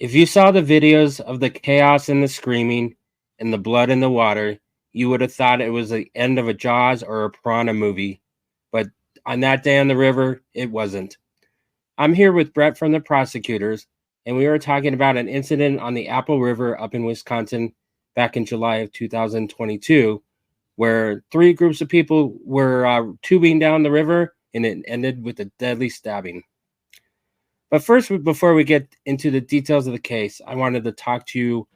If you saw the videos of the chaos and the screaming and the blood in the water, you would have thought it was the end of a Jaws or a Piranha movie. But on that day on the river, it wasn't. I'm here with Brett from the Prosecutors, and we were talking about an incident on the Apple River up in Wisconsin back in July of 2022, where three groups of people were tubing down the river and it ended with a deadly stabbing. But first, before we get into the details of the case, I wanted to talk to you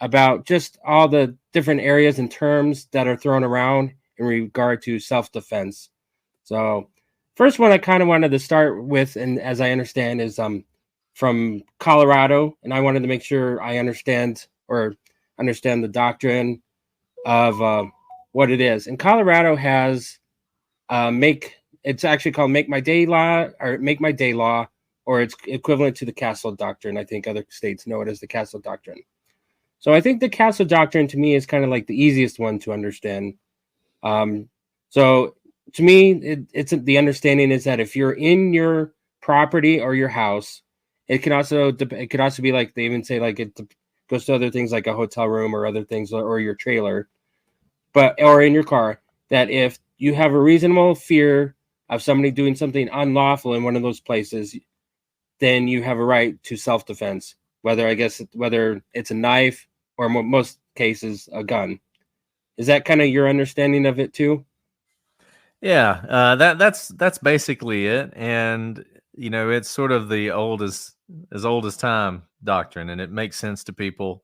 about just all the different areas and terms that are thrown around in regard to self-defense. So, first one I kind of wanted to start with, and as I understand, is from Colorado, and I wanted to make sure I understand the doctrine of what it is. And Colorado has it's actually called Make My Day Law or Make My Day Law, or it's equivalent to the Castle Doctrine. I think other states know it as the Castle Doctrine. So I think the Castle Doctrine to me is kind of like the easiest one to understand. So to me, it's the understanding is that if you're in your property or your house, it could also be like they even say like it goes to other things like a hotel room or other things or your trailer, or in your car, that if you have a reasonable fear of somebody doing something unlawful in one of those places, then you have a right to self-defense, whether it's a knife or most cases a gun. Is that kind of your understanding of it too? Yeah, that's basically it, and it's sort of the old as old as time doctrine, and it makes sense to people.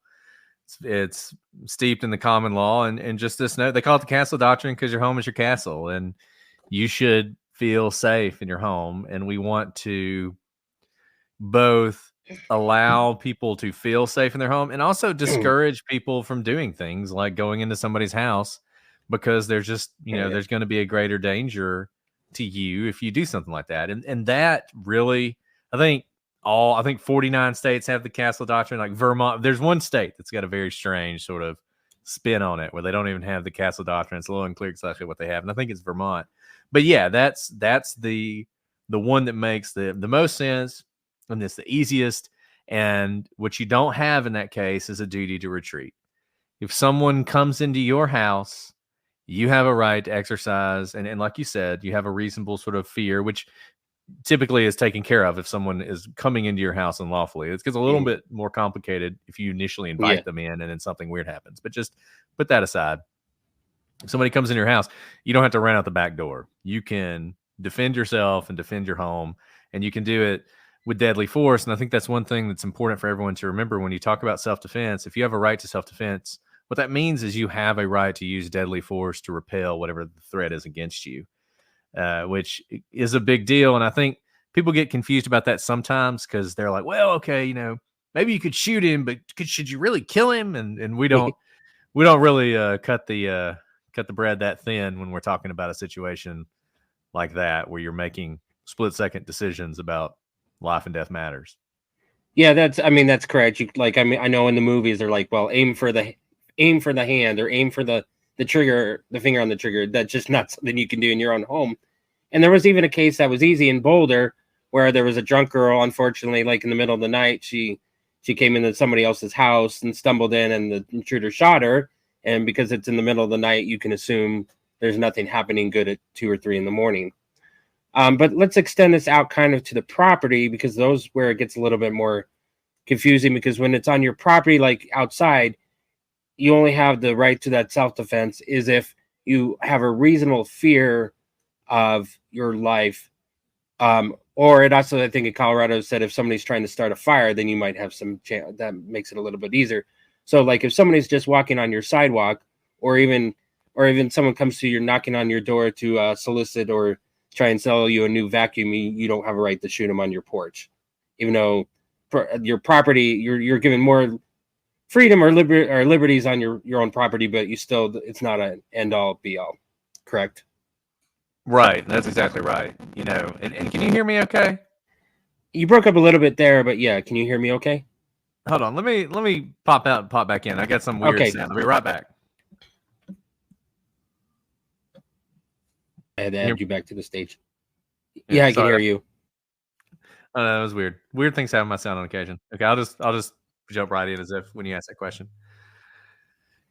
It's steeped in the common law, and just this note, they call it the Castle Doctrine because your home is your castle, and you should feel safe in your home, and we want to both allow people to feel safe in their home and also discourage people from doing things like going into somebody's house because there's just, there's going to be a greater danger to you if you do something like that. And that really, I think 49 states have the Castle Doctrine. Like Vermont, there's one state that's got a very strange sort of spin on it where they don't even have the Castle Doctrine. It's a little unclear exactly what they have. And I think it's Vermont. But yeah, that's the one that makes the most sense. And it's the easiest. And what you don't have in that case is a duty to retreat. If someone comes into your house, you have a right to exercise. And like you said, you have a reasonable sort of fear, which typically is taken care of if someone is coming into your house unlawfully. It gets a little bit more complicated if you initially invite them in and then something weird happens. But just put that aside. If somebody comes in your house, you don't have to run out the back door. You can defend yourself and defend your home, and you can do it with deadly force. And I think that's one thing that's important for everyone to remember when you talk about self-defense. If you have a right to self-defense, what that means is you have a right to use deadly force to repel whatever the threat is against you, which is a big deal. And I think people get confused about that sometimes because they're like, well, okay, maybe you could shoot him, but should you really kill him? And we don't really cut the bread that thin when we're talking about a situation like that where you're making split-second decisions about life and death matters. Yeah, that's correct. I know in the movies they're like, well, aim for the hand or aim for the trigger, the finger on the trigger. That's just not something you can do in your own home. And there was even a case that was easy in Boulder where there was a drunk girl, unfortunately, like in the middle of the night, she came into somebody else's house and stumbled in, and the intruder shot her. And because it's in the middle of the night, you can assume there's nothing happening good at 2 or 3 in the morning. But let's extend this out kind of to the property, because those where it gets a little bit more confusing, because when it's on your property, like outside, you only have the right to that self-defense is if you have a reasonable fear of your life. Or it also, I think in Colorado said if somebody's trying to start a fire, then you might have some chance. That makes it a little bit easier. So like if somebody's just walking on your sidewalk, or even someone comes to you knocking on your door to solicit or try and sell you a new vacuum, you don't have a right to shoot them on your porch, even though your property, you're given more freedom or liberties on your own property, but it's not an end all be all. Correct? Right. That's exactly right. And can you hear me okay? You broke up a little bit there, but yeah, can you hear me okay? Hold on. Let me pop out and pop back in. I got some weird sound. I'll be right back. I had to add you back to the stage. Yeah, I can hear you. That was weird. Weird things happen with my sound on occasion. Okay, I'll just jump right in as if when you ask that question.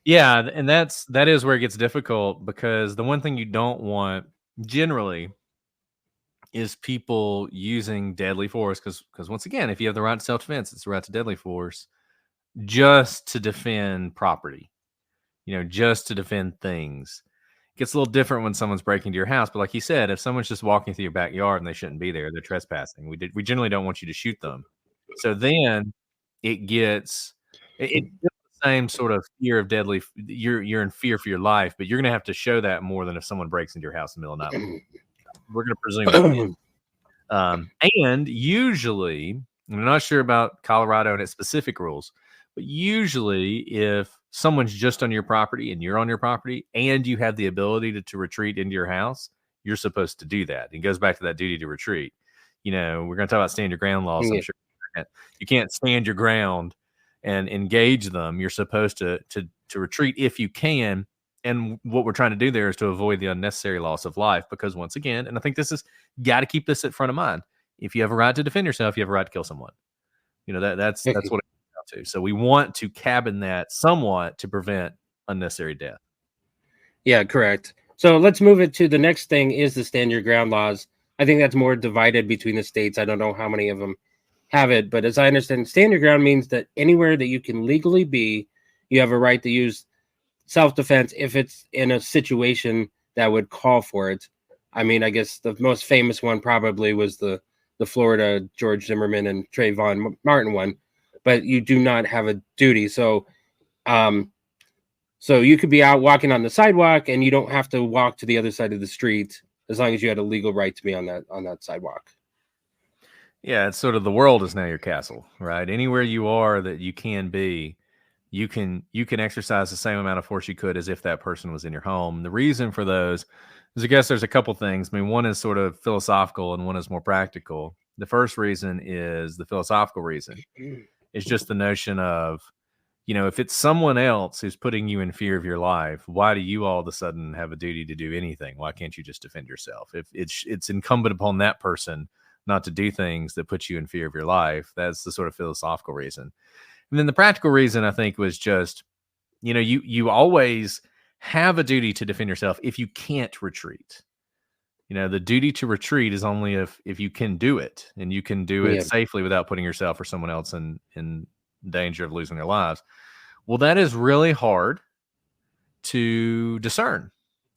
Yeah, and that is where it gets difficult, because the one thing you don't want generally is people using deadly force, because once again, if you have the right to self-defense, it's the right to deadly force, just to defend property, just to defend things. It gets a little different when someone's breaking into your house, but like you said, if someone's just walking through your backyard and they shouldn't be there, they're trespassing. We generally don't want you to shoot them. So then it gets it's the same sort of fear of deadly. You're in fear for your life, but you're gonna have to show that more than if someone breaks into your house in the middle of the night. We're gonna presume you did. And usually, I'm not sure about Colorado and its specific rules, but usually if someone's just on your property and you're on your property and you have the ability to retreat into your house, you're supposed to do that. It goes back to that duty to retreat. We're going to talk about stand your ground laws. I'm sure you can't stand your ground and engage them. You're supposed to retreat if you can. And what we're trying to do there is to avoid the unnecessary loss of life, because once again, and I think this is, got to keep this at front of mind. If you have a right to defend yourself, you have a right to kill someone. That's what it comes down to. So we want to cabin that somewhat to prevent unnecessary death. Yeah, correct. So let's move it to the next thing, is the stand your ground laws. I think that's more divided between the states. I don't know how many of them have it, but as I understand, stand your ground means that anywhere that you can legally be, you have a right to use self-defense if it's in a situation that would call for it. I mean, I guess the most famous one probably was the Florida George Zimmerman and Trayvon Martin one, but you do not have a duty. So you could be out walking on the sidewalk and you don't have to walk to the other side of the street as long as you had a legal right to be on that sidewalk. Yeah, it's sort of, the world is now your castle, right? Anywhere you are that you can be, you can exercise the same amount of force you could as if that person was in your home. The reason for those is, I guess there's a couple things. I mean, one is sort of philosophical and one is more practical. The first reason is the philosophical reason. It's just the notion of, if it's someone else who's putting you in fear of your life, why do you all of a sudden have a duty to do anything? Why can't you just defend yourself? If it's incumbent upon that person not to do things that put you in fear of your life, that's the sort of philosophical reason. And then the practical reason, I think, was just, you always have a duty to defend yourself if you can't retreat. The duty to retreat is only if you can do it, and you can do it safely without putting yourself or someone else in danger of losing their lives. Well, that is really hard to discern.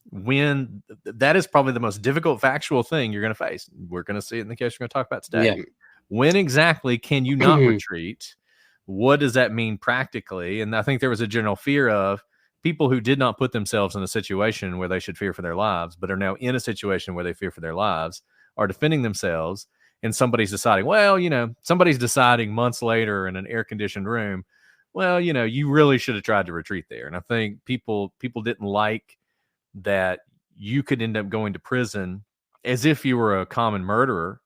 When that is probably the most difficult factual thing you're going to face. We're going to see it in the case we're going to talk about today. Yeah. When exactly can you not retreat? What does that mean practically? And I think there was a general fear of people who did not put themselves in a situation where they should fear for their lives, but are now in a situation where they fear for their lives, are defending themselves, and somebody's deciding, somebody's deciding months later in an air-conditioned room, you really should have tried to retreat there. And I think people didn't like that you could end up going to prison as if you were a common murderer,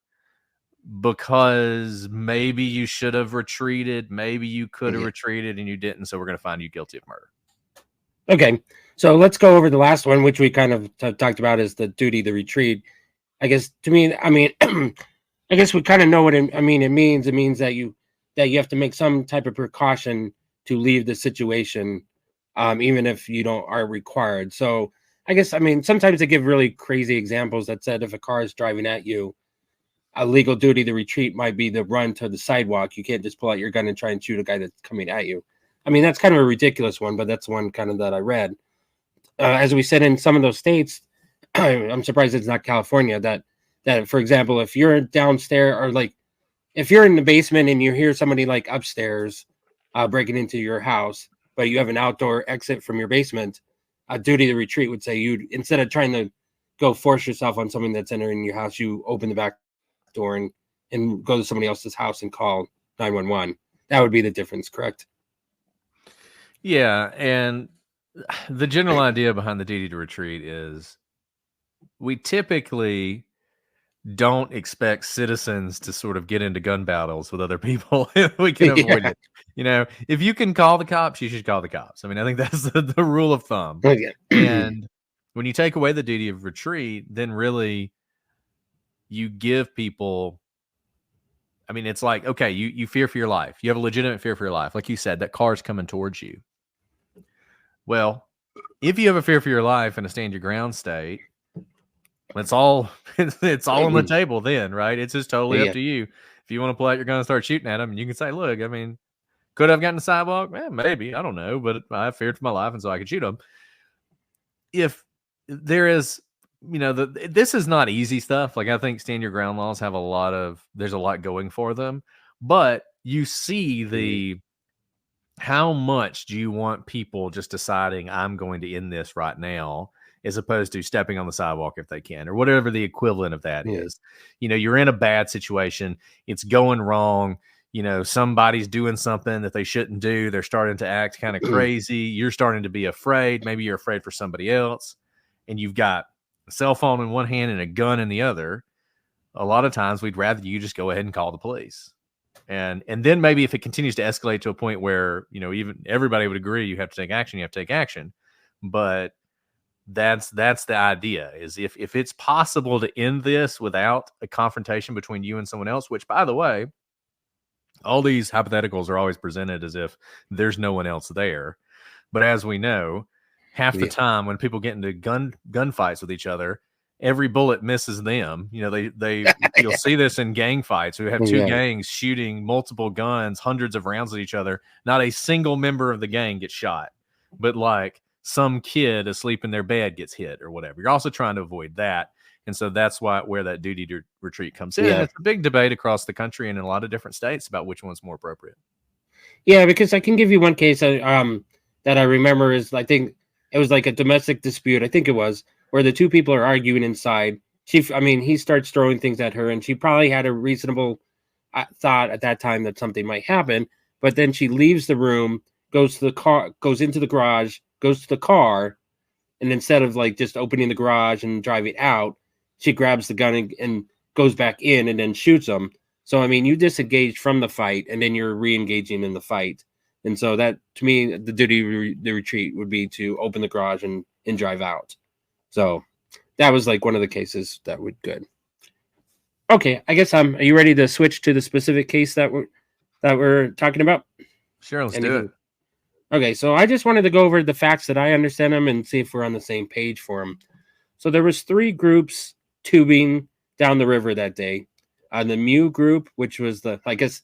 because maybe you should have retreated, maybe you could have retreated and you didn't, so we're going to find you guilty of murder. Okay, so let's go over the last one, which we kind of talked about, is the duty to retreat. I guess, to me, I guess we kind of know what it means. It means that you have to make some type of precaution to leave the situation, even if you are required. So I guess, sometimes they give really crazy examples that said if a car is driving at you, a legal duty to retreat might be to run to the sidewalk. You can't just pull out your gun and try and shoot a guy that's coming at you. That's kind of a ridiculous one, but that's one kind of that I read. As we said, in some of those states, I'm surprised it's not California, that, for example, if you're downstairs, or if you're in the basement and you hear somebody upstairs breaking into your house, but you have an outdoor exit from your basement, a duty to retreat would say, instead of trying to go force yourself on someone that's entering your house, you open the back door and go to somebody else's house and call 911. That would be the difference, correct? Yeah, and the general idea behind the duty to retreat is we typically don't expect citizens to sort of get into gun battles with other people if we can avoid it. If you can call the cops, you should call the cops. I think that's the rule of thumb. And when you take away the duty of retreat, then really you give people I mean, it's like, okay, you fear for your life. You have a legitimate fear for your life. Like you said, that car's coming towards you. Well, if you have a fear for your life in a stand your ground state, it's all on the table then, right? It's just totally up to you. If you want to pull out your gun and start shooting at them, and you can say, look, I mean, could I have gotten the sidewalk? Maybe. I don't know, but I feared for my life, and so I could shoot them. If there is, this is not easy stuff. Like, I think stand your ground laws have there's a lot going for them, but you see how much do you want people just deciding I'm going to end this right now, as opposed to stepping on the sidewalk if they can, or whatever the equivalent of that is. You're in a bad situation. It's going wrong. Somebody's doing something that they shouldn't do. They're starting to act kind of crazy. You're starting to be afraid. Maybe you're afraid for somebody else, and you've got a cell phone in one hand and a gun in the other. A lot of times we'd rather you just go ahead and call the police. And then maybe if it continues to escalate to a point where, even everybody would agree you have to take action, But that's the idea, is if it's possible to end this without a confrontation between you and someone else, which, by the way, all these hypotheticals are always presented as if there's no one else there. But as we know, half the time when people get into gunfights with each other, every bullet misses them. You'll see this in gang fights. We have two gangs shooting multiple guns, hundreds of rounds at each other. Not a single member of the gang gets shot, but like some kid asleep in their bed gets hit or whatever. You're also trying to avoid that. And so that's where that duty to retreat comes in. It's a big debate across the country and in a lot of different states about which one's more appropriate. Yeah, because I can give you one case that I remember is, I think it was like a domestic dispute. I think it was, where the two people are arguing inside. He starts throwing things at her, and she probably had a reasonable thought at that time that something might happen. But then she leaves the room, goes to the car, goes into the garage, goes to the car, and instead of like just opening the garage and driving out, she grabs the gun and goes back in and then shoots him. So, you disengage from the fight, and then you're re-engaging in the fight. And so that, to me, the duty the retreat would be to open the garage and drive out. So that was like one of the cases that would good. Okay, I guess are you ready to switch to the specific case that we're talking about? Sure, let's do it. Okay, so I just wanted to go over the facts that I understand them and see if we're on the same page for them. So there was 3 groups tubing down the river that day. The Miu group, which was I guess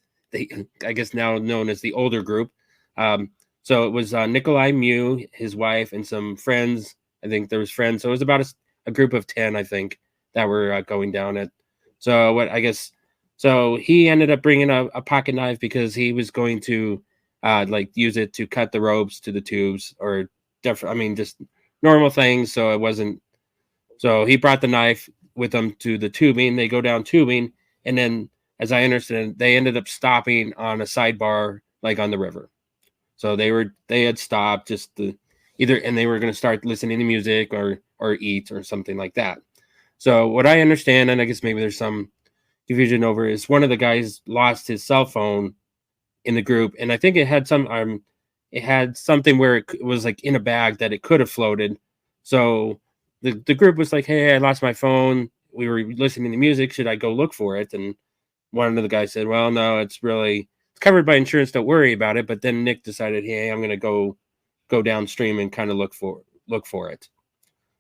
now known as the older group. So it was Nicolae Miu, his wife, and some friends. I think there was friends. So it was about a group of 10, I think, that were going down it. So he ended up bringing a pocket knife because he was going to use it to cut the ropes to the tubes, or just normal things. So it wasn't. So he brought the knife with him to the tubing. They go down tubing, and then, as I understand, they ended up stopping on a sidebar, like on the river. So they had stopped and they were going to start listening to music or eat or something like that. So what I understand, and I guess maybe there's some confusion over, is one of the guys lost his cell phone in the group, and I think it had something where it was like in a bag that it could have floated. So the group was like, "Hey, I lost my phone. We were listening to music. Should I go look for it?" And one of the guys said, "Well, no, it's covered by insurance. Don't worry about it." But then Nick decided, "Hey, I'm going to go downstream and kind of look for it."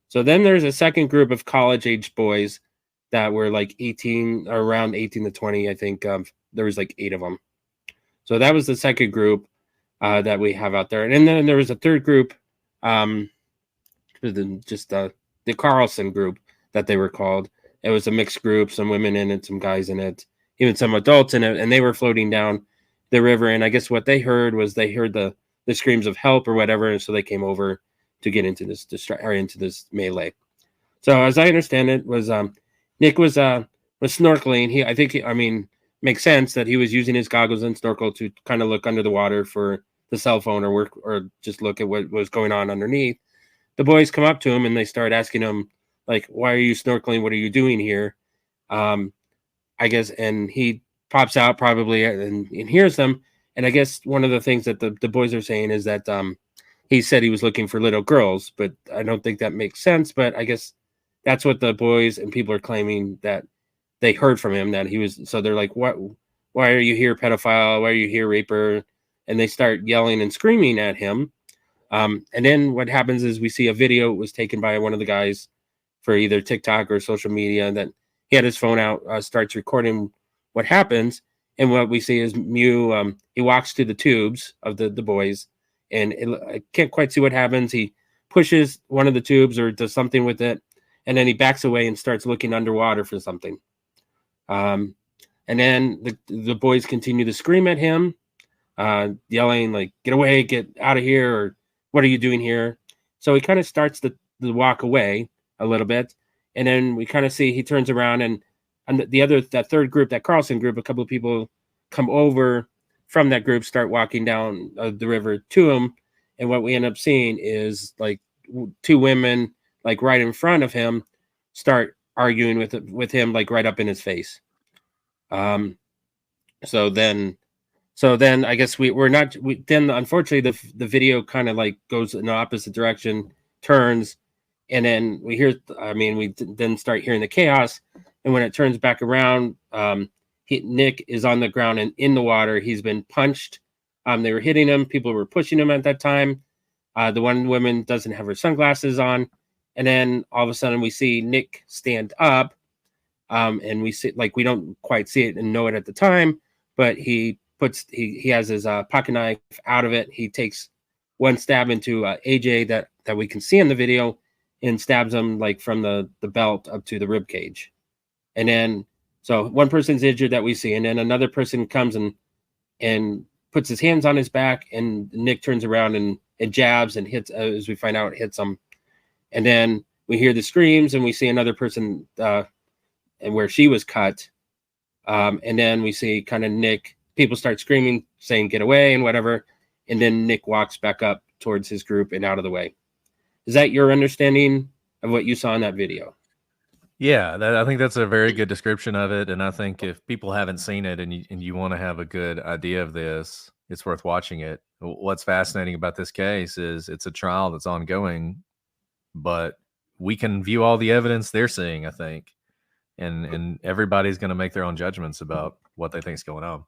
So then there's a second group of college-age boys that were like 18, or around 18 to 20, I think. There was like 8 of them. So that was the second group that we have out there. And then there was a third group, the Carlson group that they were called. It was a mixed group, some women in it, some guys in it, even some adults in it, and they were floating down the river. And I guess what they heard was the screams of help or whatever, and so they came over to get into this melee. So as I understand it, was Nick was snorkeling. Makes sense that he was using his goggles and snorkel to kind of look under the water for the cell phone or just look at what was going on underneath. The boys come up to him and they start asking him, like, "Why are you snorkeling? What are you doing here?" I guess, and he pops out probably and hears them. And I guess one of the things that the boys are saying is that he said he was looking for little girls, but I don't think that makes sense. But I guess that's what the boys and people are claiming, that they heard from him, that he was. So they're like, "What why are you here, pedophile? Why are you here, raper? And they start yelling and screaming at him. And then what happens is we see a video was taken by one of the guys for either TikTok or social media that he had his phone out, starts recording what happens. And what we see is Miu, he walks to the tubes of the boys, and I can't quite see what happens. He pushes one of the tubes or does something with it, and then he backs away and starts looking underwater for something. And then the boys continue to scream at him, yelling like, get away, get out of here, or what are you doing here? So he kind of starts to walk away a little bit. And then we kind of see he turns around, and that third group, that Carlson group, a couple of people come over from that group, start walking down the river to him. And what we end up seeing is like two women, like right in front of him, start arguing with him, like right up in his face. So then I guess then unfortunately the video kind of like goes in the opposite direction, turns, and then we then start hearing the chaos. And when it turns back around, Nick is on the ground and in the water. He's been punched. They were hitting him. People were pushing him at that time. The one woman doesn't have her sunglasses on. And then all of a sudden we see Nick stand up. And we see, like, we don't quite see it and know it at the time, but he has his pocket knife out of it. He takes one stab into AJ that we can see in the video, and stabs him like from the belt up to the rib cage. And then so one person's injured that we see, and then another person comes and puts his hands on his back, and Nick turns around and jabs and hits, as we find out, hits him. And then we hear the screams, and we see another person and where she was cut. And then we see kind of Nick, people start screaming, saying, get away and whatever. And then Nick walks back up towards his group and out of the way. Is that your understanding of what you saw in that video? Yeah, I think that's a very good description of it. And I think if people haven't seen it and you want to have a good idea of this, it's worth watching it. What's fascinating about this case is it's a trial that's ongoing, but we can view all the evidence they're seeing, I think. And everybody's going to make their own judgments about what they think is going on.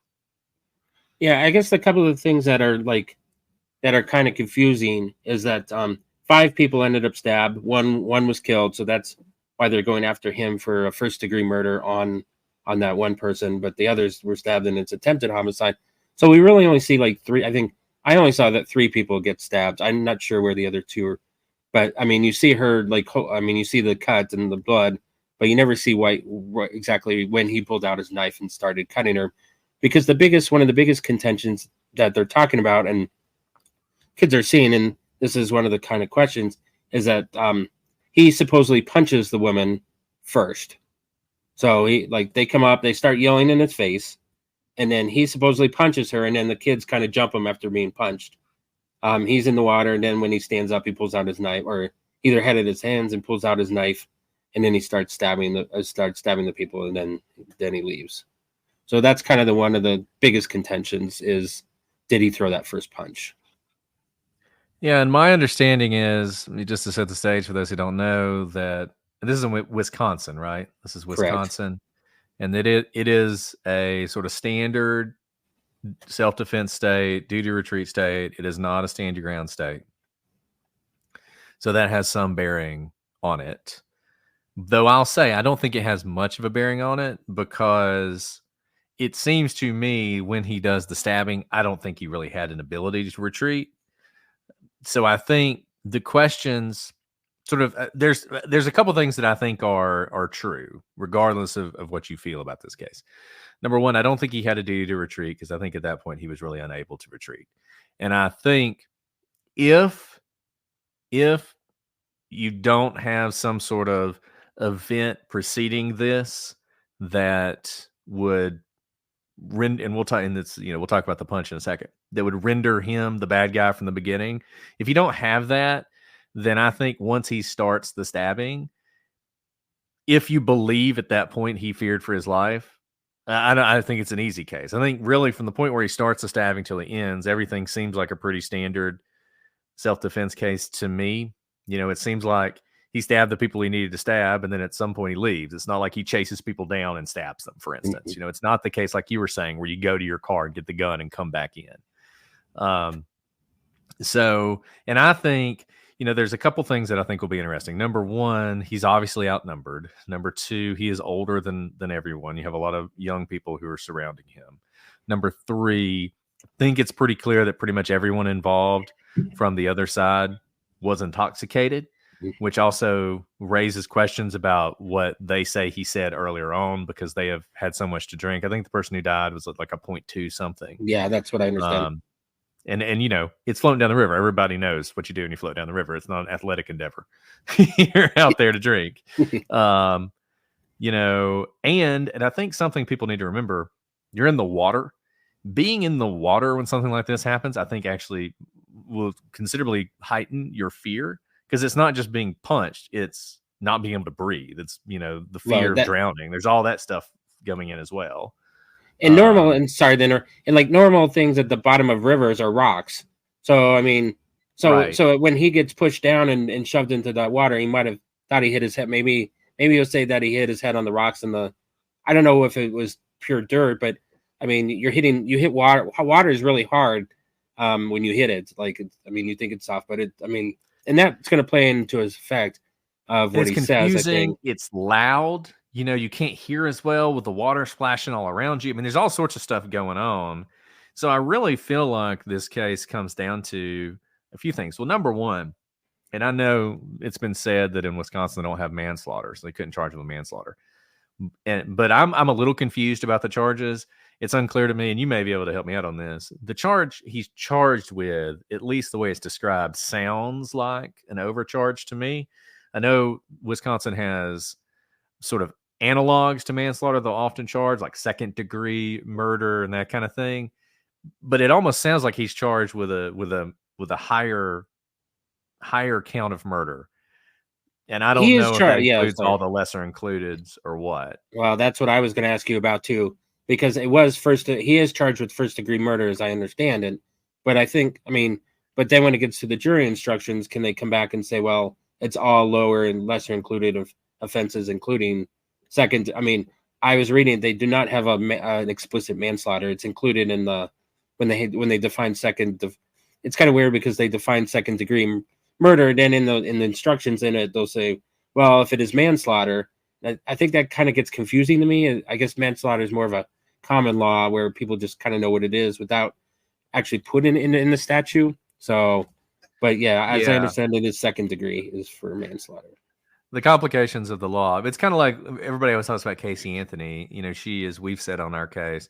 Yeah, I guess a couple of things that are kind of confusing is that 5 people ended up stabbed. One was killed, so that's why they're going after him for a first-degree murder on that one person. But the others were stabbed, and it's attempted homicide. So we really only see like 3. I think I only saw that 3 people get stabbed. I'm not sure where the other 2 are. But I mean, you see her you see the cut and the blood, but you never see exactly when he pulled out his knife and started cutting her. Because one of the biggest contentions that they're talking about and kids are seeing, and this is one of the kind of questions, is that he supposedly punches the woman first. So they come up, they start yelling in his face, and then he supposedly punches her, and then the kids kind of jump him after being punched. He's in the water, and then when he stands up, he pulls out his knife, or either headed his hands and pulls out his knife, and then he starts stabbing the people, and then he leaves. So that's kind of one of the biggest contentions is, did he throw that first punch? Yeah, and my understanding is, just to set the stage for those who don't know, that this is in Wisconsin, right? This is Wisconsin. Correct. And that it is a sort of standard self-defense state, duty retreat state. It is not a stand your ground state. So that has some bearing on it. Though I'll say I don't think it has much of a bearing on it, because it seems to me when he does the stabbing, I don't think he really had an ability to retreat. So I think the questions sort of there's a couple things that I think are true, regardless of what you feel about this case. Number one, I don't think he had a duty to retreat, because I think at that point he was really unable to retreat. And I think if you don't have some sort of event preceding this that would render, and we'll talk about the punch in a second, that would render him the bad guy from the beginning. If you don't have that, then I think once he starts the stabbing, if you believe at that point he feared for his life, I think it's an easy case. I think really from the point where he starts the stabbing till he ends, everything seems like a pretty standard self-defense case to me. It seems like he stabbed the people he needed to stab, and then at some point he leaves. It's not like he chases people down and stabs them, for instance. It's not the case like you were saying, where you go to your car and get the gun and come back in. And I think, there's a couple things that I think will be interesting. Number one, he's obviously outnumbered. Number two, he is older than everyone. You have a lot of young people who are surrounding him. Number three, I think it's pretty clear that pretty much everyone involved from the other side was intoxicated, which also raises questions about what they say he said earlier on, because they have had so much to drink. I think the person who died was like a 0.2 something. Yeah, that's what I understand. And it's floating down the river. Everybody knows what you do when you float down the river. It's not an athletic endeavor. You're out there to drink. And I think something people need to remember, you're in the water. Being in the water when something like this happens, I think actually will considerably heighten your fear, because it's not just being punched, it's not being able to breathe. It's, the fear of drowning. There's all that stuff going in as well. And normal, like normal things at the bottom of rivers are rocks. So, I mean, so when he gets pushed down and shoved into that water, he might have thought he hit his head. Maybe he'll say that he hit his head on the rocks I don't know if it was pure dirt, but I mean, you hit water. Water is really hard when you hit it. You think it's soft, but and that's going to play into his effect of what he says. I think it's loud. You can't hear as well with the water splashing all around you. I mean, there's all sorts of stuff going on. So I really feel like this case comes down to a few things. Well, number one, and I know it's been said that in Wisconsin they don't have manslaughter, so they couldn't charge him with manslaughter. But I'm a little confused about the charges. It's unclear to me, and you may be able to help me out on this. The charge he's charged with, at least the way it's described, sounds like an overcharge to me. I know Wisconsin has sort of analogs to manslaughter they'll often charge, like second-degree murder and that kind of thing. But it almost sounds like he's charged with a higher count of murder. And I don't know if that includes all the lesser included or what. Well, that's what I was going to ask you about too, because it was he is charged with first-degree murder, as I understand it. But I think, but then when it gets to the jury instructions, can they come back and say, well, it's all lower and lesser included offenses, including second? I was reading, they do not have an explicit manslaughter. It's included in when they define second. It's kind of weird because they define second degree murder. Then in the instructions in it, they'll say, well, if it is manslaughter, I think that kind of gets confusing to me. I guess manslaughter is more of a common law where people just kind of know what it is without actually putting it in the statute. So, but as I understand it, is second degree is for manslaughter. The complications of the law. It's kind of like everybody always talks about Casey Anthony. She, as we've said on our case,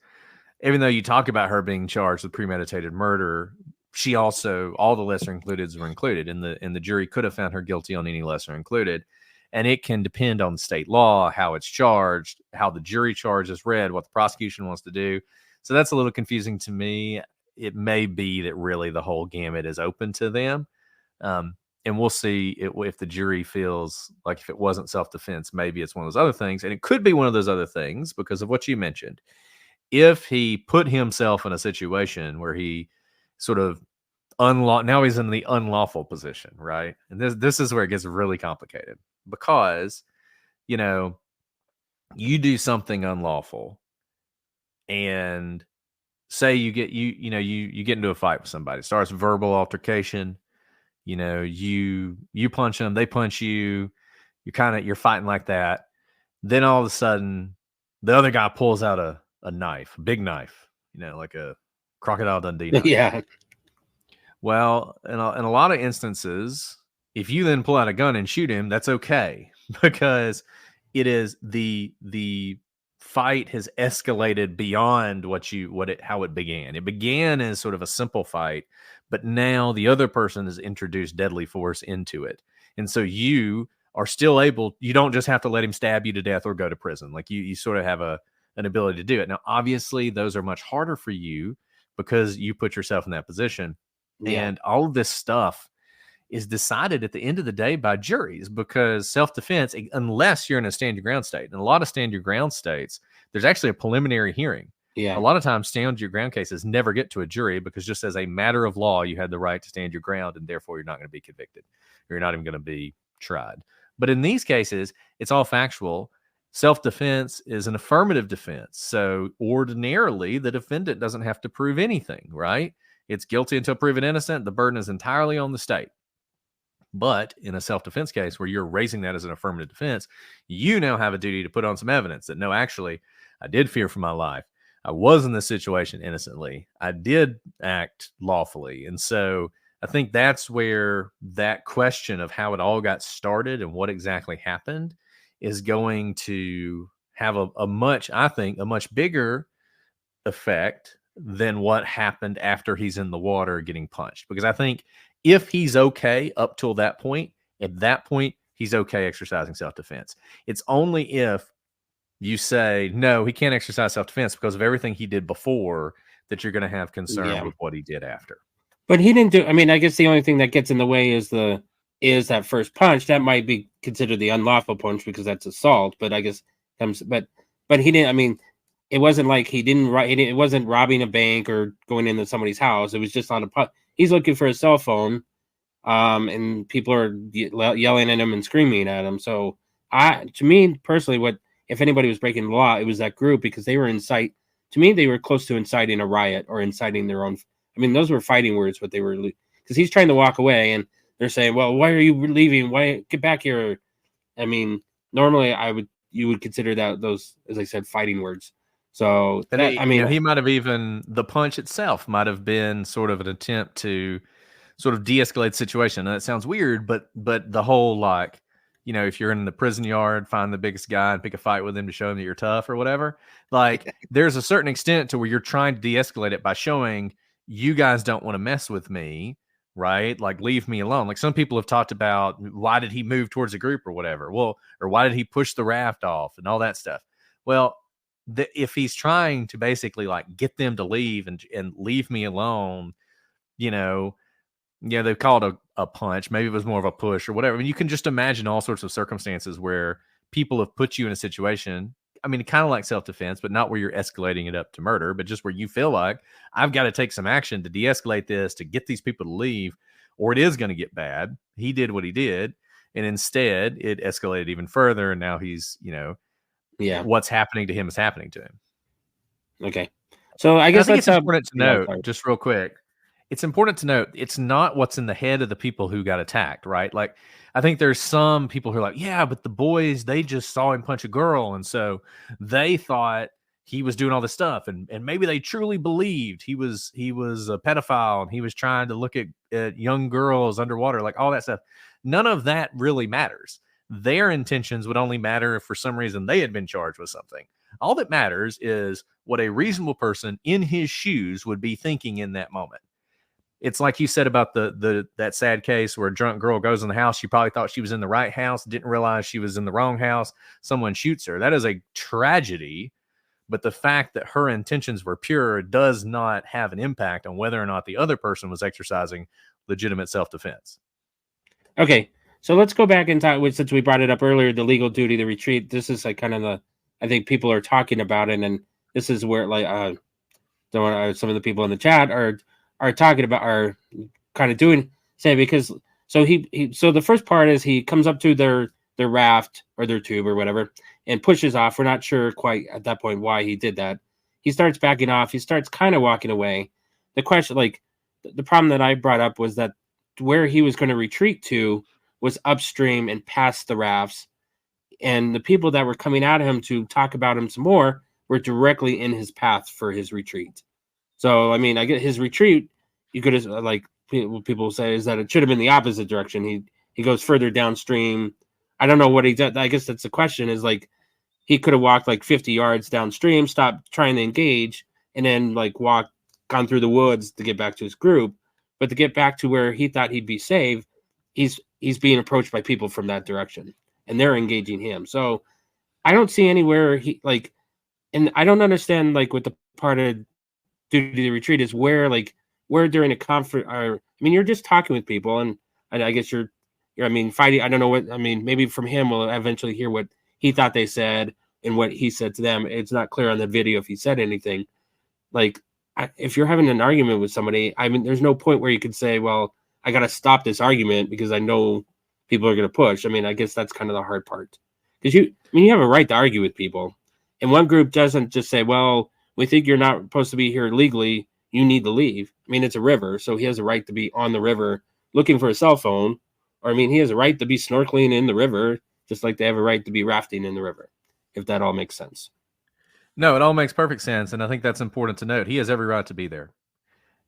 even though you talk about her being charged with premeditated murder, she also, all the lesser included were included, and the jury could have found her guilty on any lesser included. And it can depend on state law, how it's charged, how the jury charge is read, what the prosecution wants to do. So that's a little confusing to me. It may be that really the whole gamut is open to them. And we'll see if the jury feels like if it wasn't self-defense, maybe it's one of those other things. And it could be one of those other things because of what you mentioned. If he put himself in a situation where he sort of now he's in the unlawful position, right? And this is where it gets really complicated because, you do something unlawful and say you get into a fight with somebody. It starts verbal altercation. You punch them, they punch you. You're fighting like that. Then all of a sudden, the other guy pulls out a knife, a big knife, like a Crocodile Dundee knife. Yeah. Well, in a lot of instances, if you then pull out a gun and shoot him, that's okay because it is the fight has escalated beyond how it began. It began as sort of a simple fight, but now the other person has introduced deadly force into it. And so you are still you don't just have to let him stab you to death or go to prison. Like you sort of have an ability to do it. Now, obviously, those are much harder for you because you put yourself in that position. Yeah. And all of this stuff is decided at the end of the day by juries because self-defense, unless you're in a stand your ground state, and a lot of stand your ground states, there's actually a preliminary hearing. Yeah. A lot of times stand your ground cases never get to a jury because just as a matter of law, you had the right to stand your ground and therefore you're not going to be convicted. Or you're not even going to be tried. But in these cases, it's all factual. Self-defense is an affirmative defense. So ordinarily, the defendant doesn't have to prove anything, right? It's guilty until proven innocent. The burden is entirely on the state. But in a self-defense case where you're raising that as an affirmative defense, you now have a duty to put on some evidence that, no, actually, I did fear for my life. I was in this situation innocently. I did act lawfully. And so I think that's where that question of how it all got started and what exactly happened is going to have a much bigger effect than what happened after he's in the water getting punched. Because I think if he's okay up till that point, at that point, he's okay exercising self-defense. It's only if you say, no, he can't exercise self-defense because of everything he did before that you're going to have concern with what he did after. But he didn't do, I mean, I guess the only thing that gets in the way is that first punch. That might be considered the unlawful punch because that's assault, but I guess but he didn't, I mean, it wasn't like it wasn't robbing a bank or going into somebody's house. It was just on he's looking for a cell phone, and people are yelling at him and screaming at him. So to me personally, if anybody was breaking the law, it was that group, because they were to me, they were close to inciting a riot or inciting their own. I mean, those were fighting words, what they were, because he's trying to walk away and they're saying, well, why are you leaving? Why get back here? I mean, normally you would consider those, as I said, fighting words. So he might have the punch itself might have been sort of an attempt to sort of de-escalate the situation. And that sounds weird, but the whole, like, if you're in the prison yard, find the biggest guy and pick a fight with him to show him that you're tough or whatever. Like, there's a certain extent to where you're trying to de-escalate it by showing you guys don't want to mess with me, right? Like, leave me alone. Like, some people have talked about, why did he move towards a group or whatever? Well, or why did he push the raft off and all that stuff? Well, if he's trying to basically, like, get them to leave and leave me alone, they called it a punch. Maybe it was more of a push or whatever. I mean, you can just imagine all sorts of circumstances where people have put you in a situation. I mean, kind of like self-defense, but not where you're escalating it up to murder, but just where you feel like, I've got to take some action to de-escalate this, to get these people to leave, or it is going to get bad. He did what he did, and instead it escalated even further, and now he's, what's happening to him is happening to him. Okay. So I guess it's important to note, just real quick, it's important to note it's not what's in the head of the people who got attacked, right? Like, I think there's some people who are like, yeah, but the boys, they just saw him punch a girl, and so they thought he was doing all this stuff, and maybe they truly believed he was a pedophile and he was trying to look at young girls underwater, like all that stuff. None of that really matters. Their intentions would only matter if for some reason they had been charged with something. All that matters is what a reasonable person in his shoes would be thinking in that moment. It's like you said about that sad case where a drunk girl goes in the house. She probably thought she was in the right house, didn't realize she was in the wrong house. Someone shoots her. That is a tragedy. But the fact that her intentions were pure does not have an impact on whether or not the other person was exercising legitimate self-defense. Okay, so let's go back and talk, since we brought it up earlier, the legal duty to retreat. This is like kind of I think people are talking about it, and this is where, like, some of the people in the chat are talking about, are kind of because so the first part is he comes up to their raft or their tube or whatever and pushes off. We're not sure quite at that point why he did that. He starts backing off. He starts kind of walking away. The question, like, the problem that I brought up was that where he was going to retreat to was upstream and past the rafts, and the people that were coming at him to talk about him some more were directly in his path for his retreat. So, I mean, I get his retreat. You could have, like, people say, is that it should have been the opposite direction. He goes further downstream. I don't know what he did. I guess that's the question, is like, he could have walked like 50 yards downstream, stopped trying to engage, and then like gone through the woods to get back to his group. But to get back to where he thought he'd be safe, he's being approached by people from that direction, and they're engaging him. So I don't see anywhere and I don't understand, like, what the part of duty to retreat is, where during a conference, I mean, you're just talking with people, and I guess you're fighting. I don't know what, I mean, maybe from him we'll eventually hear what he thought they said and what he said to them. It's not clear on the video if he said anything. Like, if you're having an argument with somebody, I mean, there's no point where you could say, well, I got to stop this argument because I know people are going to push. I mean, I guess that's kind of the hard part, because you have a right to argue with people, and one group doesn't just say, well, we think you're not supposed to be here legally, you need to leave. I mean, it's a river, so he has a right to be on the river looking for a cell phone, or I mean, he has a right to be snorkeling in the river, just like they have a right to be rafting in the river, if that all makes sense. No, it all makes perfect sense, and I think that's important to note. He has every right to be there.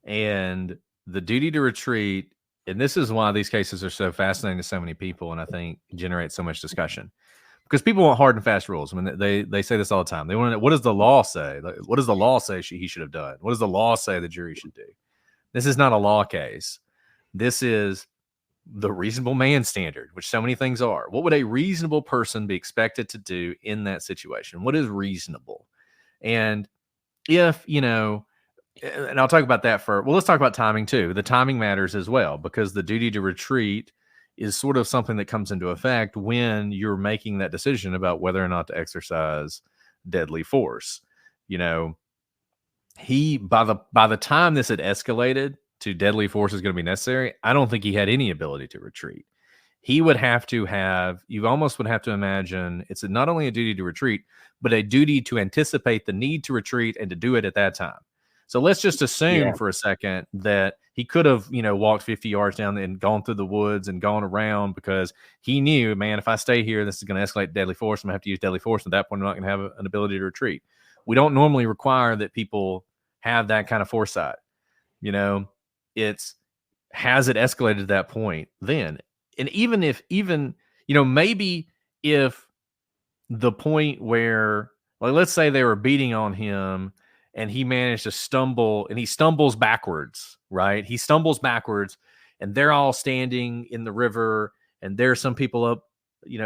And the duty to retreat, and this is why these cases are so fascinating to so many people, and I think generate so much discussion. Because people want hard and fast rules. I mean, they say this all the time. They want to know, what does the law say? Like, what does the law say he should have done? What does the law say the jury should do? This is not a law case. This is the reasonable man standard, which so many things are. What would a reasonable person be expected to do in that situation? What is reasonable? And if, and I'll talk about that let's talk about timing too. The timing matters as well, because the duty to retreat is sort of something that comes into effect when you're making that decision about whether or not to exercise deadly force. By the time this had escalated to deadly force is going to be necessary, I don't think he had any ability to retreat. He would have to you almost would have to imagine it's not only a duty to retreat, but a duty to anticipate the need to retreat and to do it at that time. So let's just assume for a second that he could have, walked 50 yards down and gone through the woods and gone around, because he knew, man, if I stay here, this is going to escalate deadly force. I'm going to have to use deadly force. At that point, I'm not going to have an ability to retreat. We don't normally require that people have that kind of foresight. Has it escalated to that point then? And maybe if the point where, like, let's say they were beating on him and he managed to stumble, and he stumbles backwards, right? He stumbles backwards, and they're all standing in the river, and there's some people up,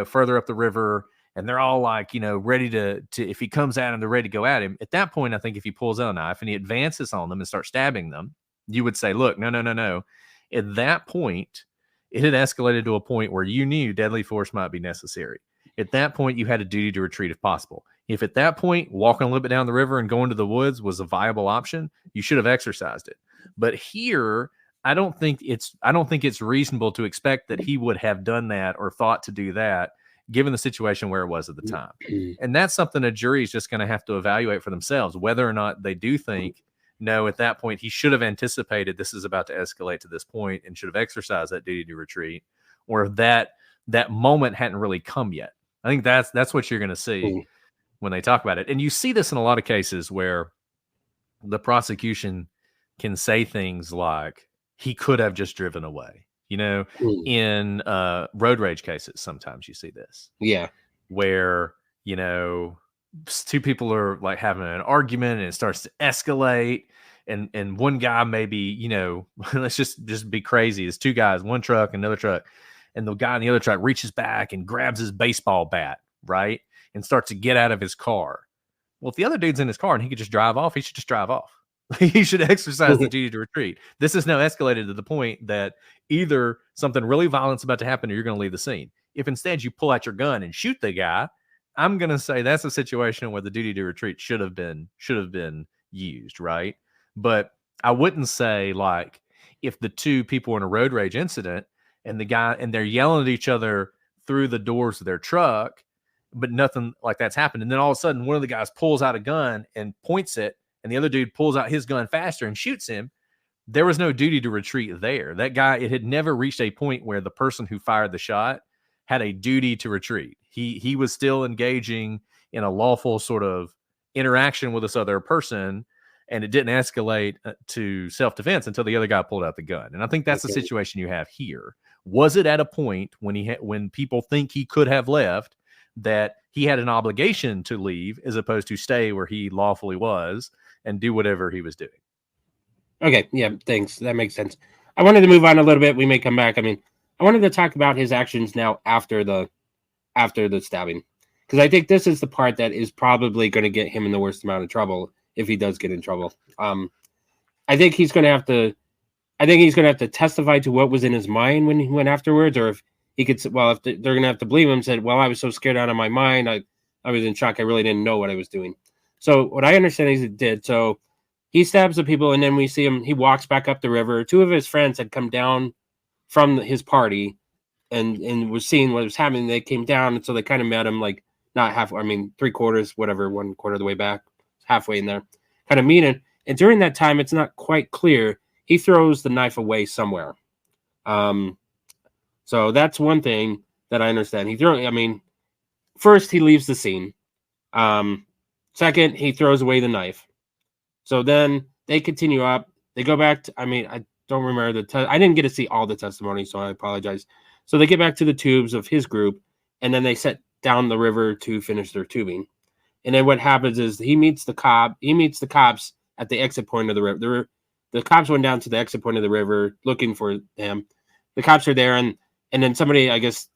further up the river, and they're all like, ready to if he comes at him, they're ready to go at him. At that point, I think if he pulls out a knife and he advances on them and starts stabbing them, you would say, look, no. At that point, it had escalated to a point where you knew deadly force might be necessary. At that point, you had a duty to retreat if possible. If at that point, walking a little bit down the river and going to the woods was a viable option, you should have exercised it. But here, I don't think it's reasonable to expect that he would have done that or thought to do that, given the situation where it was at the time. And that's something a jury is just going to have to evaluate for themselves, whether or not they do think, no, at that point, he should have anticipated this is about to escalate to this point and should have exercised that duty to retreat, or that moment hadn't really come yet. I think that's what you're going to see when they talk about it. And you see this in a lot of cases where the prosecution can say things like, he could have just driven away. In road rage cases, sometimes you see this. Yeah. Where, two people are like having an argument and it starts to escalate. And one guy maybe, let's just be crazy. It's two guys, one truck, another truck. And the guy in the other truck reaches back and grabs his baseball bat, right? And starts to get out of his car. Well, if the other dude's in his car and he could just drive off, he should just drive off. He should exercise the duty to retreat. This is now escalated to the point that either something really violent's about to happen or you're going to leave the scene. If instead you pull out your gun and shoot the guy, I'm going to say that's a situation where the duty to retreat should have been used, right? But I wouldn't say, like, if the two people are in a road rage incident and they're yelling at each other through the doors of their truck, but nothing like that's happened. And then all of a sudden, one of the guys pulls out a gun and points it, and the other dude pulls out his gun faster and shoots him. There was no duty to retreat there. That guy, it had never reached a point where the person who fired the shot had a duty to retreat. He was still engaging in a lawful sort of interaction with this other person, and it didn't escalate to self-defense until the other guy pulled out the gun. And I think that's the situation you have here. Was it at a point when people think he could have left that he had an obligation to leave as opposed to stay where he lawfully was and do whatever he was doing? Okay, yeah, thanks. That makes sense. I wanted to move on a little bit. We may come back. I mean, I wanted to talk about his actions now after the stabbing, because I think this is the part that is probably going to get him in the worst amount of trouble if he does get in trouble. I think he's going to have to testify to what was in his mind when he went afterwards, or if he could. Well, if they're going to have to believe him, said, "Well, I was so scared out of my mind. I was in shock. I really didn't know what I was doing." So what I understand is he did. So he stabs the people, and then we see him. He walks back up the river. Two of his friends had come down from his party, and was seeing what was happening. They came down, and so they kind of met him like not half. I mean, 3/4, whatever, 1/4 of the way back, halfway in there, kind of meeting. And during that time, it's not quite clear. He throws the knife away somewhere. So that's one thing that I understand. I mean, first he leaves the scene. Second, he throws away the knife. So then they continue up. They go back to, I mean, I don't remember I didn't get to see all the testimony, so I apologize. So they get back to the tubes of his group, and then they set down the river to finish their tubing. And then what happens is he meets the cops at the exit point of the river. The cops went down to the exit point of the river looking for him. The cops are there, and then somebody, I guess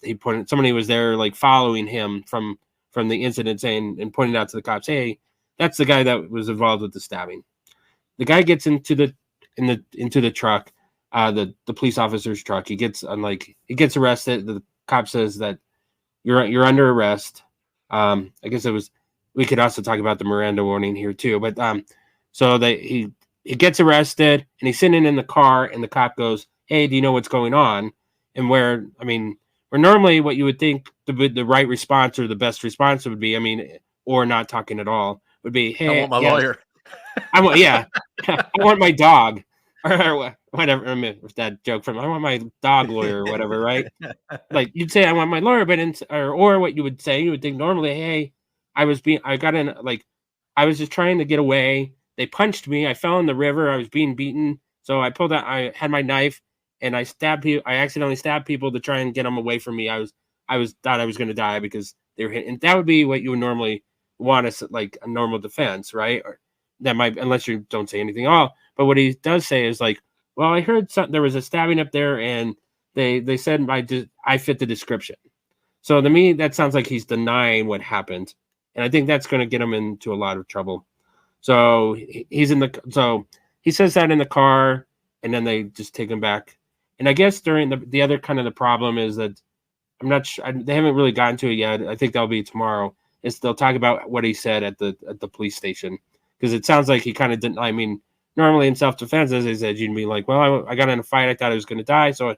somebody was there like following him from the incident, saying and pointing out to the cops, "Hey, that's the guy that was involved with the stabbing." The guy gets into the truck, the police officer's truck. He gets arrested. The cop says that you're under arrest. I guess we could also talk about the Miranda warning here too. But so he gets arrested, and he's sitting in the car, and the cop goes, "Hey, do you know what's going on?" And where normally what you would think the right response or the best response would be, or not talking at all, would be, "Hey, I want my lawyer. I want my dog," or whatever. With that joke from, "I want my dog lawyer," or whatever, right? Like you'd say, "I want my lawyer," but or what you would say, you would think normally, "Hey, I was just trying to get away. They punched me. I fell in the river. I was being beaten. So I pulled out. I had my knife, and I stabbed people. I accidentally stabbed people to try and get them away from me. I thought I was going to die because they were hit." And that would be what you would normally want as like a normal defense, right? Or that might, unless you don't say anything at all. But what he does say is like, "Well, I heard there was a stabbing up there, and they said I fit the description." So to me, that sounds like he's denying what happened, and I think that's going to get him into a lot of trouble. So so he says that in the car, and then they just take him back. And I guess during the other kind of the problem is that I'm not sure, they haven't really gotten to it yet. I think that'll be tomorrow. Is they'll talk about what he said at the police station, because it sounds like he kind of didn't. I mean, normally in self-defense, as I said, you'd be like, "Well, I got in a fight. I thought I was going to die, so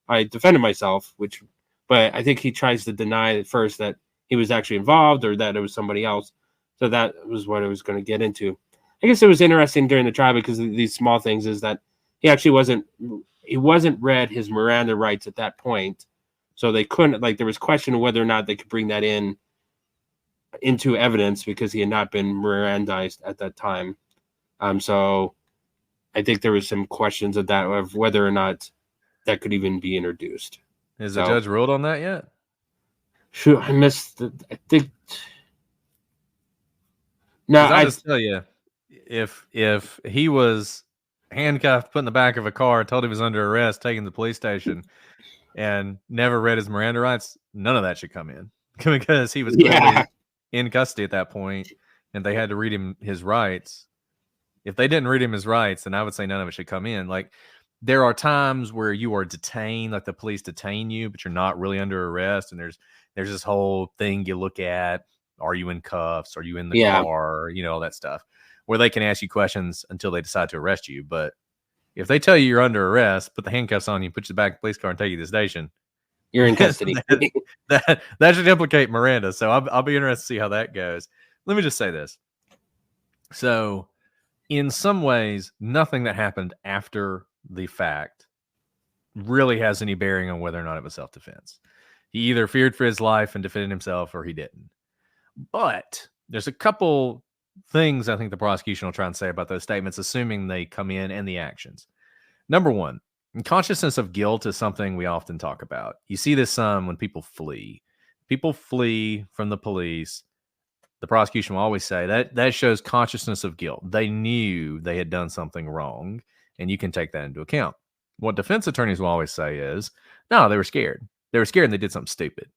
I defended myself." But I think he tries to deny at first that he was actually involved or that it was somebody else. So that was what I was going to get into. I guess it was interesting during the trial because of these small things is that he actually wasn't read his Miranda rights at that point. So they couldn't, there was question of whether or not they could bring that into evidence because he had not been Mirandized at that time. So I think there was some questions of whether or not that could even be introduced. Has the judge ruled on that yet? Sure, I missed. I think. No, I'll just tell you, if he was handcuffed, put in the back of a car, told he was under arrest, taken to the police station, and never read his Miranda rights, none of that should come in because he was clearly in custody at that point, and they had to read him his rights. If they didn't read him his rights, then I would say none of it should come in. Like, there are times where you are detained, like the police detain you, but you're not really under arrest, and there's this whole thing you look at. Are you in cuffs? Are you in the car? All that stuff, where they can ask you questions until they decide to arrest you. But if they tell you you're under arrest, put the handcuffs on you, put you back in the police car, and take you to the station, you're in custody. that should implicate Miranda. So I'll be interested to see how that goes. Let me just say this. So in some ways, nothing that happened after the fact really has any bearing on whether or not it was self-defense. He either feared for his life and defended himself, or he didn't. But there's a couple things I think the prosecution will try and say about those statements, assuming they come in, and the actions. Number one, consciousness of guilt is something we often talk about. You see this when people flee. People flee from the police. The prosecution will always say that shows consciousness of guilt. They knew they had done something wrong, and you can take that into account. What defense attorneys will always say is, no, they were scared. They were scared and they did something stupid.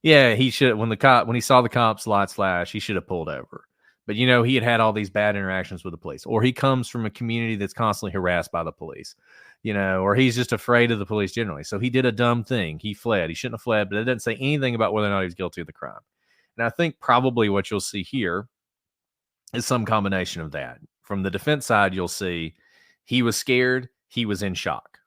Yeah, he should. When he saw the cops' lights flash, he should have pulled over. But he had all these bad interactions with the police, or he comes from a community that's constantly harassed by the police, or he's just afraid of the police generally. So he did a dumb thing. He fled. He shouldn't have fled, but it doesn't say anything about whether or not he was guilty of the crime. And I think probably what you'll see here is some combination of that. From the defense side, you'll see he was scared. He was in shock,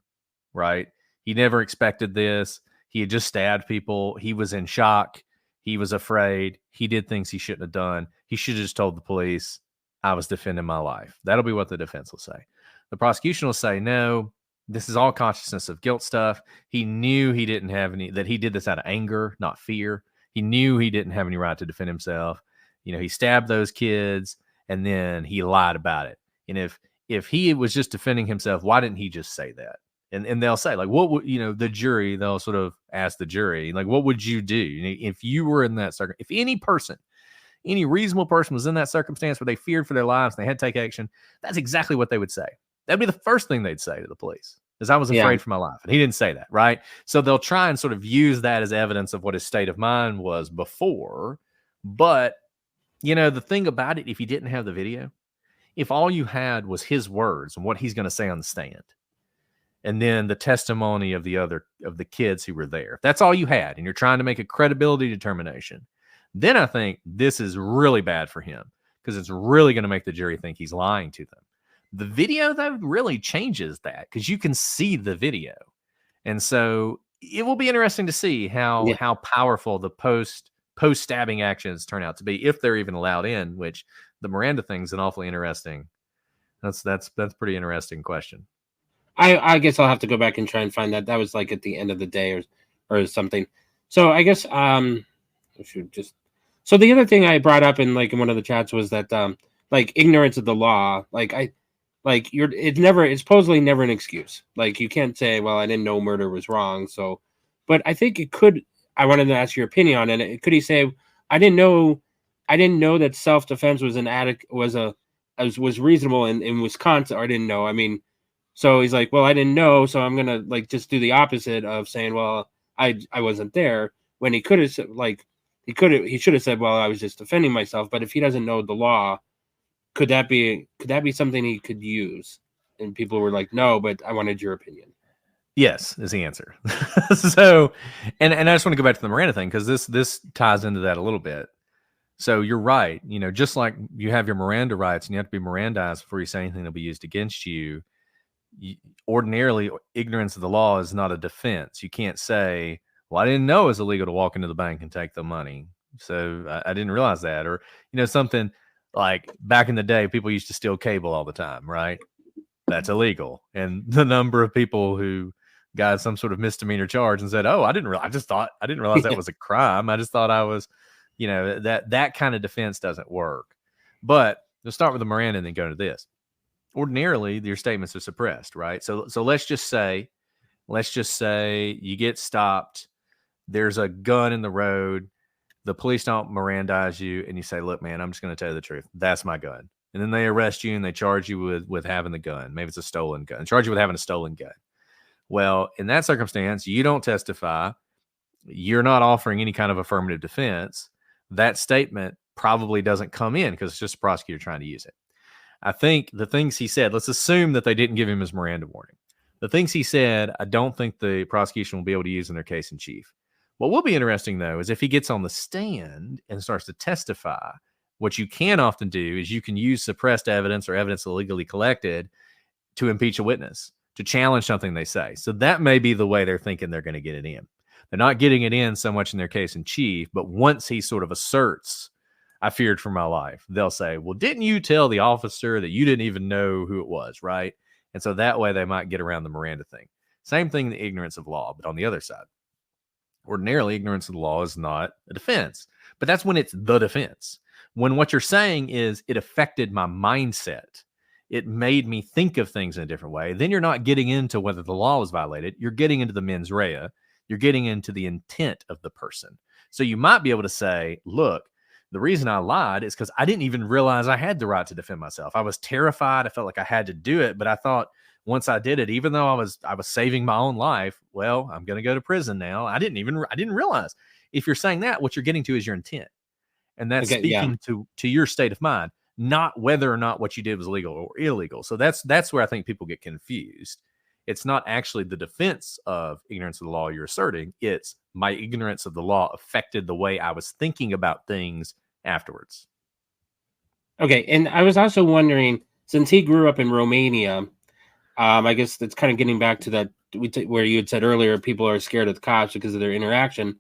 right? He never expected this. He had just stabbed people. He was in shock. He was afraid. He did things he shouldn't have done. He should have just told the police, I was defending my life. That'll be what the defense will say. The prosecution will say, no, this is all consciousness of guilt stuff. He knew he didn't have any, that he did this out of anger, not fear. He knew he didn't have any right to defend himself. He stabbed those kids and then he lied about it. And if he was just defending himself, why didn't he just say that? And they'll say, like, what would, the jury, they'll sort of ask the jury, like, what would you do if you were in that circumstance? If any reasonable person was in that circumstance where they feared for their lives and they had to take action, that's exactly what they would say. That'd be the first thing they'd say to the police, is I was afraid for my life. And he didn't say that, right? So they'll try and sort of use that as evidence of what his state of mind was before. But, the thing about it, if you didn't have the video, if all you had was his words and what he's going to say on the stand, and then the testimony of the kids who were there, if that's all you had, and you're trying to make a credibility determination, then I think this is really bad for him, because it's really going to make the jury think he's lying to them. The video, though, really changes that, because you can see the video. And so it will be interesting to see how powerful the post-stabbing actions turn out to be, if they're even allowed in, which the Miranda thing's an awfully interesting. That's pretty interesting question. I guess I'll have to go back and try and find that. That was like at the end of the day or something. So I guess so the other thing I brought up in one of the chats was that ignorance of the law, it's supposedly never an excuse. Like, you can't say, well, I didn't know murder was wrong. So, but I think it could. I wanted to ask your opinion on it. Could he say, I didn't know that self-defense was reasonable in Wisconsin, or I didn't know. I mean, so he's like, well, I didn't know, so I'm gonna just do the opposite of saying, well, I wasn't there, when he could have said, he should have said, well, I was just defending myself. But if he doesn't know the law, could that be something he could use? And people were like, no, but I wanted your opinion. Yes, is the answer. So, and I just want to go back to the Miranda thing, because this ties into that a little bit. So you're right. Just like you have your Miranda rights and you have to be Mirandized before you say anything that'll be used against you, ordinarily, ignorance of the law is not a defense. You can't say, well, I didn't know it was illegal to walk into the bank and take the money, so I didn't realize that. Or, something like back in the day, people used to steal cable all the time, right? That's illegal. And the number of people who got some sort of misdemeanor charge and said, oh, I didn't realize that was a crime. I just thought I was, that kind of defense doesn't work. But let's start with the Miranda and then go to this. Ordinarily, your statements are suppressed, right? So let's just say you get stopped. There's a gun in the road. The police don't Mirandize you, and you say, look, man, I'm just going to tell you the truth. That's my gun. And then they arrest you and they charge you with having the gun. Maybe it's a stolen gun. Charge you with having a stolen gun. Well, in that circumstance, you don't testify. You're not offering any kind of affirmative defense. That statement probably doesn't come in, because it's just a prosecutor trying to use it. I think the things he said, let's assume that they didn't give him his Miranda warning. The things he said, I don't think the prosecution will be able to use in their case in chief. What will be interesting, though, is if he gets on the stand and starts to testify. What you can often do is you can use suppressed evidence or evidence illegally collected to impeach a witness, to challenge something they say. So that may be the way they're thinking they're going to get it in. They're not getting it in so much in their case in chief, but once he sort of asserts, I feared for my life, they'll say, well, didn't you tell the officer that you didn't even know who it was, right? And so that way they might get around the Miranda thing. Same thing, the ignorance of law, but on the other side. Ordinarily, ignorance of the law is not a defense, but that's when it's the defense. When what you're saying is it affected my mindset, it made me think of things in a different way, then you're not getting into whether the law was violated. You're getting into the mens rea. You're getting into the intent of the person. So you might be able to say, look, the reason I lied is because I didn't even realize I had the right to defend myself. I was terrified. I felt like I had to do it, but I thought once I did it, even though I was saving my own life, well, I'm going to go to prison now. I didn't realize. If you're saying that, what you're getting to is your intent. And that's speaking to your state of mind, not whether or not what you did was legal or illegal. So that's where I think people get confused. It's not actually the defense of ignorance of the law you're asserting. It's my ignorance of the law affected the way I was thinking about things afterwards. Okay. And I was also wondering, since he grew up in Romania, I guess that's kind of getting back to that where you had said earlier, people are scared of the cops because of their interaction.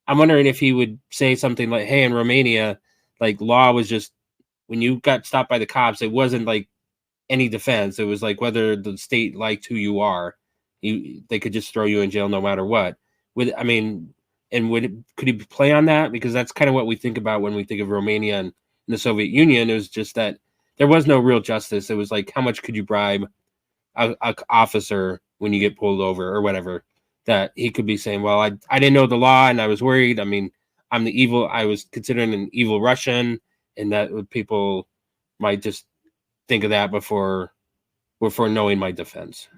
I'm wondering if he would say something like, "Hey, in Romania, like law was just when you got stopped by the cops, it wasn't like any defense. It was like whether the state liked who you are, they could just throw you in jail no matter what." Could he play on that? Because that's kind of what we think about when we think of Romania and the Soviet Union. It was just that there was no real justice. It was like, how much could you bribe a officer when you get pulled over or whatever? That he could be saying, well, I didn't know the law and I was worried. I mean, I was considered an evil Russian, and that people might just think of that before knowing my defense.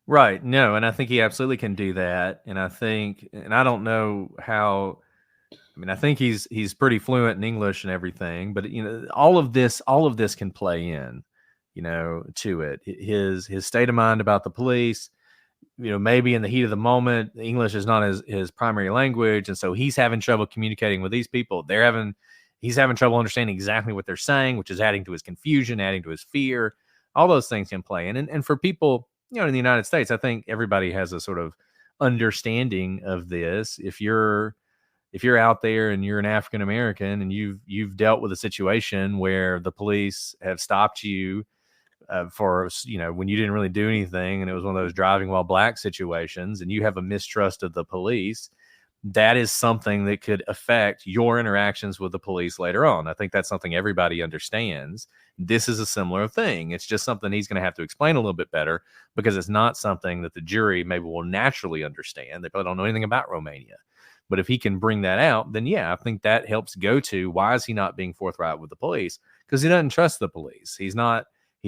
Right. No, and I think he absolutely can do that. And I don't know how. I mean, I think he's pretty fluent in English and everything, but all of this can play in, to it. His state of mind about the police. Maybe in the heat of the moment, English is not his primary language, and so he's having trouble communicating with these people. He's having trouble understanding exactly what they're saying, which is adding to his confusion, adding to his fear. All those things can play in, and for people, in the United States, I think everybody has a sort of understanding of this. If you're out there and you're an African American and you've dealt with a situation where the police have stopped you for when you didn't really do anything, and it was one of those driving while black situations, and you have a mistrust of the police, that is something that could affect your interactions with the police later on. I think that's something everybody understands. This is a similar thing. It's just something he's going to have to explain a little bit better, because it's not something that the jury maybe will naturally understand. They probably don't know anything about Romania. But if he can bring that out, then yeah, I think that helps go to why is he not being forthright with the police? Because he doesn't trust the police. He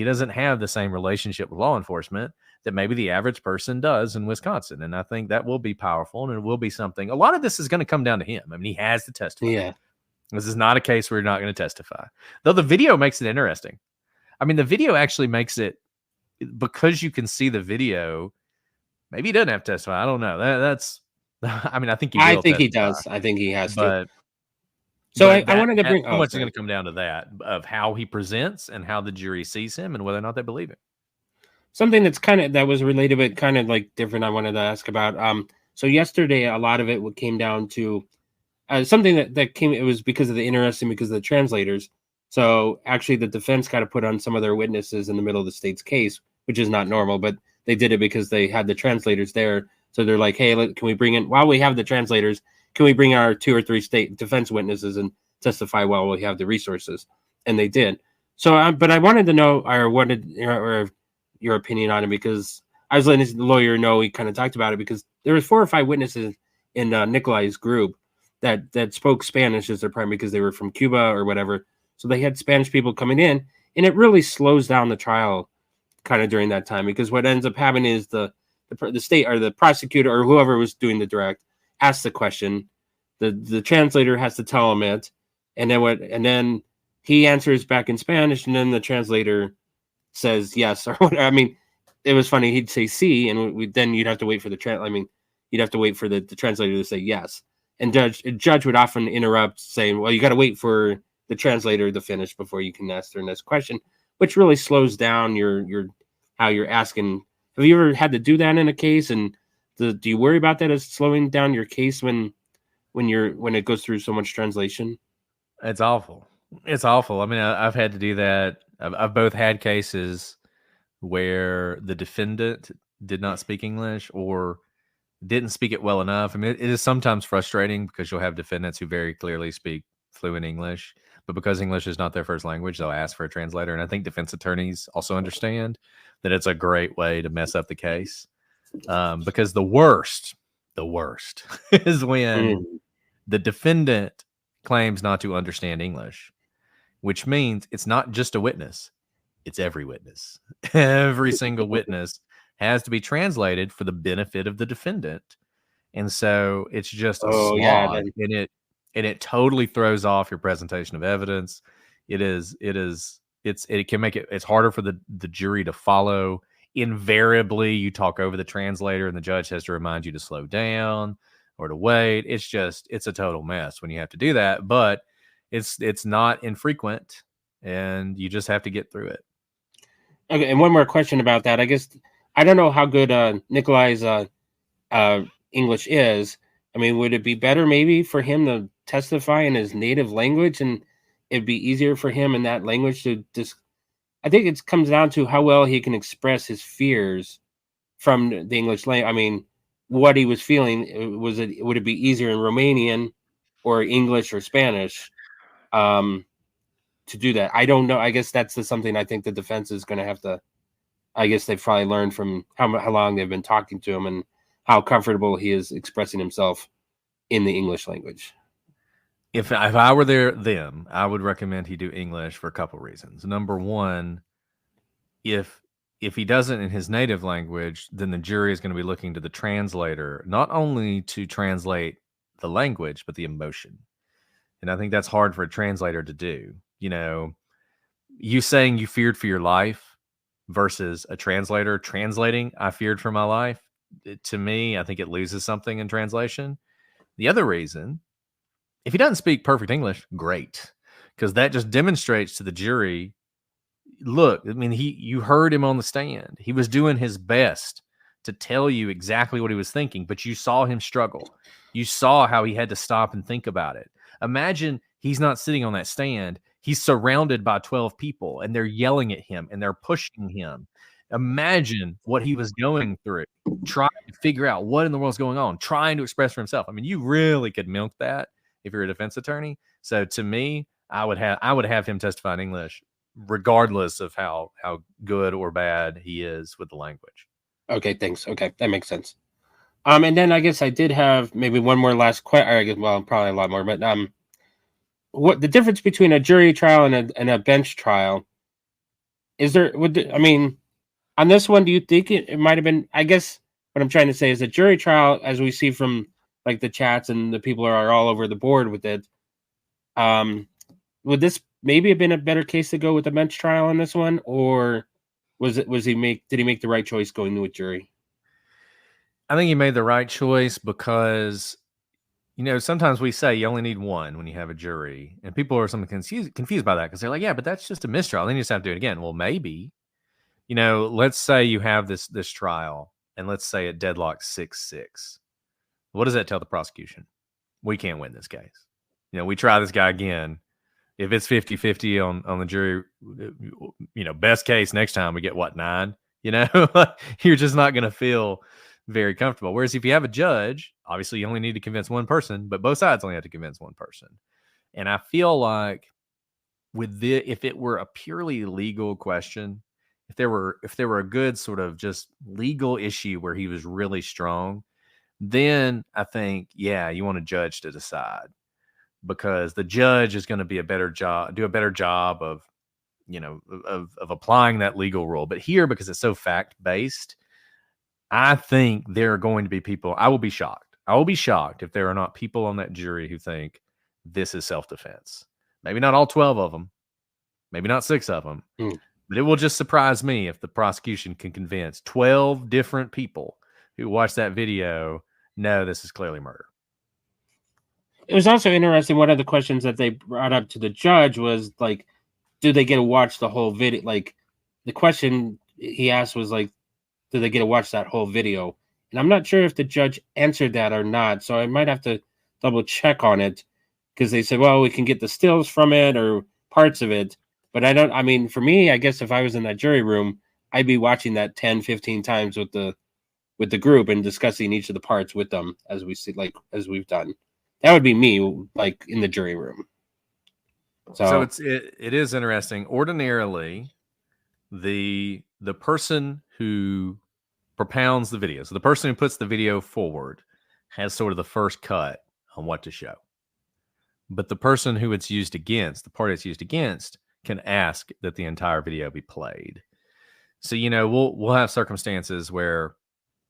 doesn't have the same relationship with law enforcement that maybe the average person does in Wisconsin. And I think that will be powerful, and it will be something. A lot of this is going to come down to him. I mean, he has to testify. Yeah. This is not a case where you're not going to testify. Though the video makes it interesting. I mean, the video actually makes it, because you can see the video, maybe he doesn't have to testify. I don't know. That's I mean, I think he will testify. He does. I think he has to. I wanted to bring so much is going to come down to that, of how he presents and how the jury sees him and whether or not they believe him. Something that was related but kind of like different, I wanted to ask about. So yesterday, a lot of it came down to something it was because of the translators. So actually the defense got to put on some of their witnesses in the middle of the state's case, which is not normal, but they did it because they had the translators there. So they're like, hey, can we bring in, while we have the translators, can we bring our 2 or 3 state defense witnesses and testify while we have the resources? And they did. So, but I wanted to know, or your opinion on it, because I was letting the lawyer know, he kind of talked about it, because there was 4 or 5 witnesses in Nicolae's group that spoke Spanish as their primary, because they were from Cuba or whatever. So they had Spanish people coming in, and it really slows down the trial kind of during that time, because what ends up happening is the state or the prosecutor or whoever was doing the direct asks the question, the translator has to tell him it, and then he answers back in Spanish, and then the translator says yes or whatever. I mean, it was funny. He'd say "sí," and then you'd have to wait for you'd have to wait for the translator to say yes. And judge would often interrupt, saying, "Well, you got to wait for the translator to finish before you can ask their next question," which really slows down your how you're asking. Have you ever had to do that in a case? And do you worry about that as slowing down your case when it goes through so much translation? It's awful. It's awful. I mean, I've had to do that. I've both had cases where the defendant did not speak English or didn't speak it well enough. I mean, it is sometimes frustrating, because you'll have defendants who very clearly speak fluent English, but because English is not their first language, they'll ask for a translator. And I think defense attorneys also understand that it's a great way to mess up the case. Because the worst is when the defendant claims not to understand English, which means it's not just a witness. It's every witness. Every single witness has to be translated for the benefit of the defendant. And so it's just a slog. Yeah, and it totally throws off your presentation of evidence. It can make it's harder for the jury to follow. Invariably, you talk over the translator, and the judge has to remind you to slow down or to wait. It's a total mess when you have to do that, but it's not infrequent, and you just have to get through it. Okay, and one more question about that. I guess I don't know how good Nicolae's English is. I mean, would it be better maybe for him to testify in his native language, and it'd be easier for him in that language to just? I think it comes down to how well he can express his fears from the English language. I mean, what he was feeling, would it be easier in Romanian or English or Spanish to do that? I don't know. I guess that's something I think the defense is going to have to. I guess they've probably learned from how long they've been talking to him and how comfortable he is expressing himself in the English language. If I were them, I would recommend he do English for a couple reasons. Number one, if he doesn't in his native language, then the jury is going to be looking to the translator, not only to translate the language, but the emotion. And I think that's hard for a translator to do. You know, you saying you feared for your life versus a translator translating, I feared for my life. To me, I think it loses something in translation. The other reason, if he doesn't speak perfect English, great. Because that just demonstrates to the jury, look, I mean, you heard him on the stand. He was doing his best to tell you exactly what he was thinking, but you saw him struggle. You saw how he had to stop and think about it. Imagine he's not sitting on that stand. He's surrounded by 12 people, and they're yelling at him, and they're pushing him. Imagine what he was going through, trying to figure out what in the world's going on, trying to express for himself. I mean, you really could milk that if you're a defense attorney. So to me, I would have him testify in English, regardless of how good or bad he is with the language. Okay, thanks. Okay, that makes sense. And then I guess I did have maybe one more last question. I guess, well, probably a lot more, but what the difference between a jury trial and a bench trial? Is there? I mean, on this one, do you think it might have been? I guess what I'm trying to say is a jury trial, as we see from like the chats and the people are all over the board with it. Would this maybe have been a better case to go with a bench trial on this one, or did he make the right choice going to a jury? I think he made the right choice because, you know, sometimes we say you only need one when you have a jury, and people are something confused by that because they're like, yeah, but that's just a mistrial. Then you just have to do it again. Well, maybe, you know, let's say you have this trial, and let's say it deadlocks 6-6. What does that tell the prosecution? We can't win this case. You know, we try this guy again. If it's 50-50 on the jury, you know, best case next time we get 9, you know, you're just not going to feel very comfortable. Whereas if you have a judge, obviously you only need to convince one person, but both sides only have to convince one person. And I feel like if it were a purely legal question, if there were a good sort of just legal issue where he was really strong, then I think, yeah, you want a judge to decide, because the judge is going to do a better job of, you know, of applying that legal rule. But here, because it's so fact-based, I think there are going to be people. I will be shocked if there are not people on that jury who think this is self-defense. Maybe not all 12 of them, maybe not 6 of them, but it will just surprise me if the prosecution can convince 12 different people who watch that video, no, this is clearly murder. It was also interesting. One of the questions that they brought up to the judge was like, do they get to watch the whole video? Like, the question he asked was like, do they get to watch that whole video? And I'm not sure if the judge answered that or not. So I might have to double check on it, because they said, well, we can get the stills from it or parts of it. But I mean, for me, I guess if I was in that jury room, I'd be watching that 10, 15 times with the group and discussing each of the parts with them as we've done. That would be me, like, in the jury room. So it is interesting. Ordinarily, the person who propounds the video, so the person who puts the video forward, has sort of the first cut on what to show. But the person who it's used against, the party it's used against, can ask that the entire video be played. So, you know, we'll have circumstances where,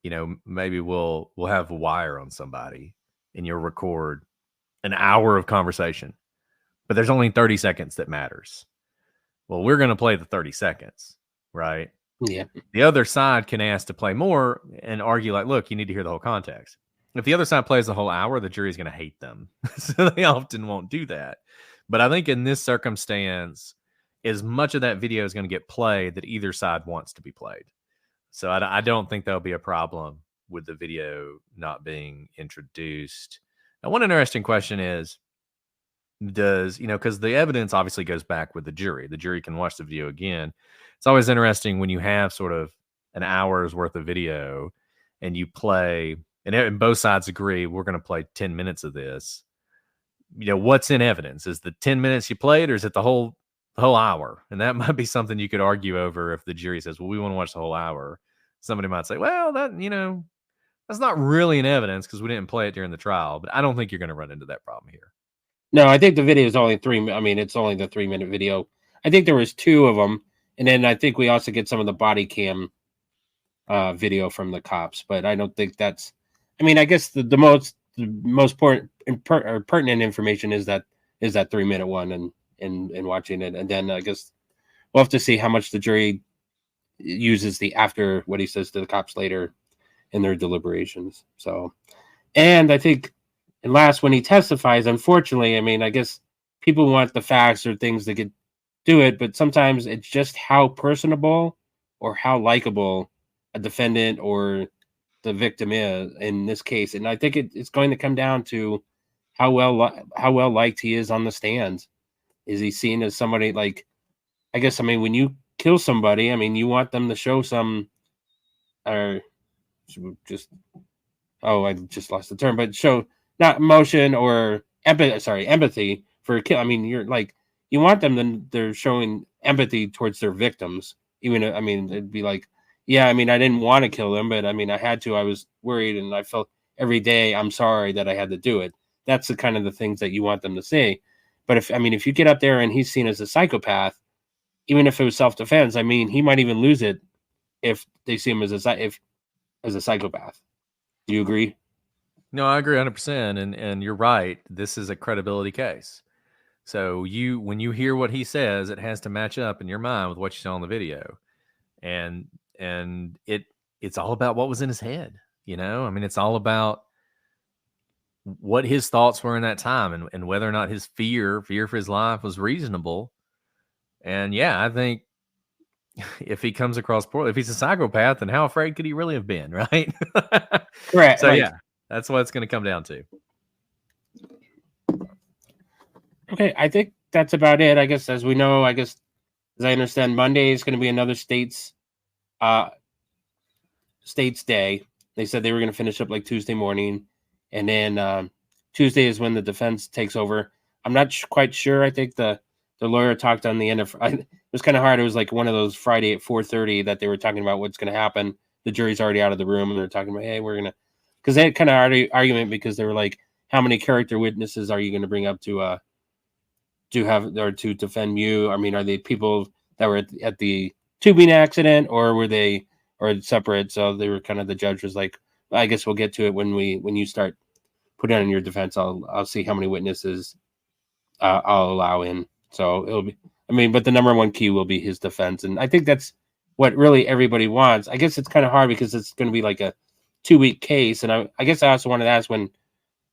you know, maybe we'll have a wire on somebody and you'll record an hour of conversation, but there's only 30 seconds that matters. Well, we're going to play the 30 seconds, right? Yeah. The other side can ask to play more and argue like, look, you need to hear the whole context. If the other side plays the whole hour, the jury's going to hate them. So they often won't do that. But I think in this circumstance, as much of that video is going to get played that either side wants to be played. So I don't think there'll be a problem with the video not being introduced. Now, one interesting question is, because the evidence obviously goes back with the jury can watch the video again. It's always interesting when you have sort of an hour's worth of video and you play, and both sides agree we're going to play 10 minutes of this. What's in evidence? Is the 10 minutes you played, or is it the whole hour? And that might be something you could argue over. If the jury says, well, we want to watch the whole hour, somebody might say, well, that's not really an evidence because we didn't play it during the trial. But I don't think you're going to run into that problem here. No, I think the video is only it's only the 3-minute video. I think there was 2 of them, and then I think we also get some of the body cam video from the cops. But I don't think that's. I guess the most pertinent information is that 3-minute one, and watching it, and then I guess we'll have to see how much the jury uses the after what he says to the cops later in their deliberations. So, and I think. And last, when he testifies, unfortunately, I guess people want the facts or things that could do it, but sometimes it's just how personable or how likable a defendant or the victim is in this case. And I think it's going to come down to how well liked he is on the stand. Is he seen as somebody like? I guess when you kill somebody, you want them to show some, or just I just lost the term, but show. Not emotion or empathy for a kill. You're like, you want them to, they're showing empathy towards their victims. Even, it'd be like, yeah, I didn't want to kill them, but I had to. I was worried, and I felt every day, I'm sorry that I had to do it. That's the kind of the things that you want them to say. But if you get up there and he's seen as a psychopath, even if it was self-defense, he might even lose it if they see him as a psychopath. Do you agree? No, I agree 100%, and you're right. This is a credibility case. So when you hear what he says, it has to match up in your mind with what you saw on the video, and it's all about what was in his head. It's all about what his thoughts were in that time, and whether or not his fear for his life was reasonable. And yeah, I think if he comes across poorly, if he's a psychopath, then how afraid could he really have been, right? Correct. So yeah. That's what it's going to come down to. Okay, I think that's about it. I guess as I understand, Monday is going to be another state's day. They said they were going to finish up like Tuesday morning, and then Tuesday is when the defense takes over. I'm not quite sure. I think the lawyer talked on the end of. It was kind of hard. It was like one of those Friday at 4:30 that they were talking about what's going to happen. The jury's already out of the room, and they're talking about, hey, we're gonna. Because they had kind of argument because they were like, how many character witnesses are you going to bring up to have or to defend Miu? Are they people that were at the tubing accident, or were they separate? So they were the judge was like, I guess we'll get to it when you start putting on your defense. I'll see how many witnesses I'll allow in. So it'll be. But the number one key will be his defense, and I think that's what really everybody wants. I guess it's kind of hard because it's going to be like a 2-week case, and I guess I also wanted to ask when.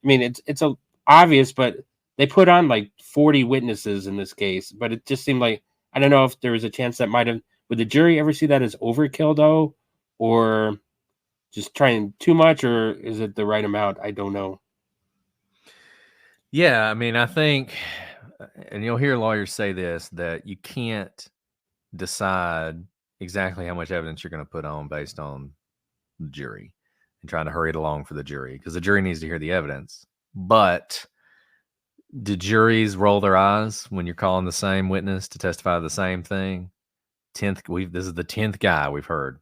It's a obvious, but they put on like 40 witnesses in this case, but it just seemed like I don't know if there was a chance that might have. Would the jury ever see that as overkill though, or just trying too much, or is it the right amount? I don't know. Yeah, I think, and you'll hear lawyers say this, that you can't decide exactly how much evidence you're going to put on based on the jury and trying to hurry it along for the jury, because the jury needs to hear the evidence. But do juries roll their eyes when you're calling the same witness to testify to the same thing? This is the 10th guy we've heard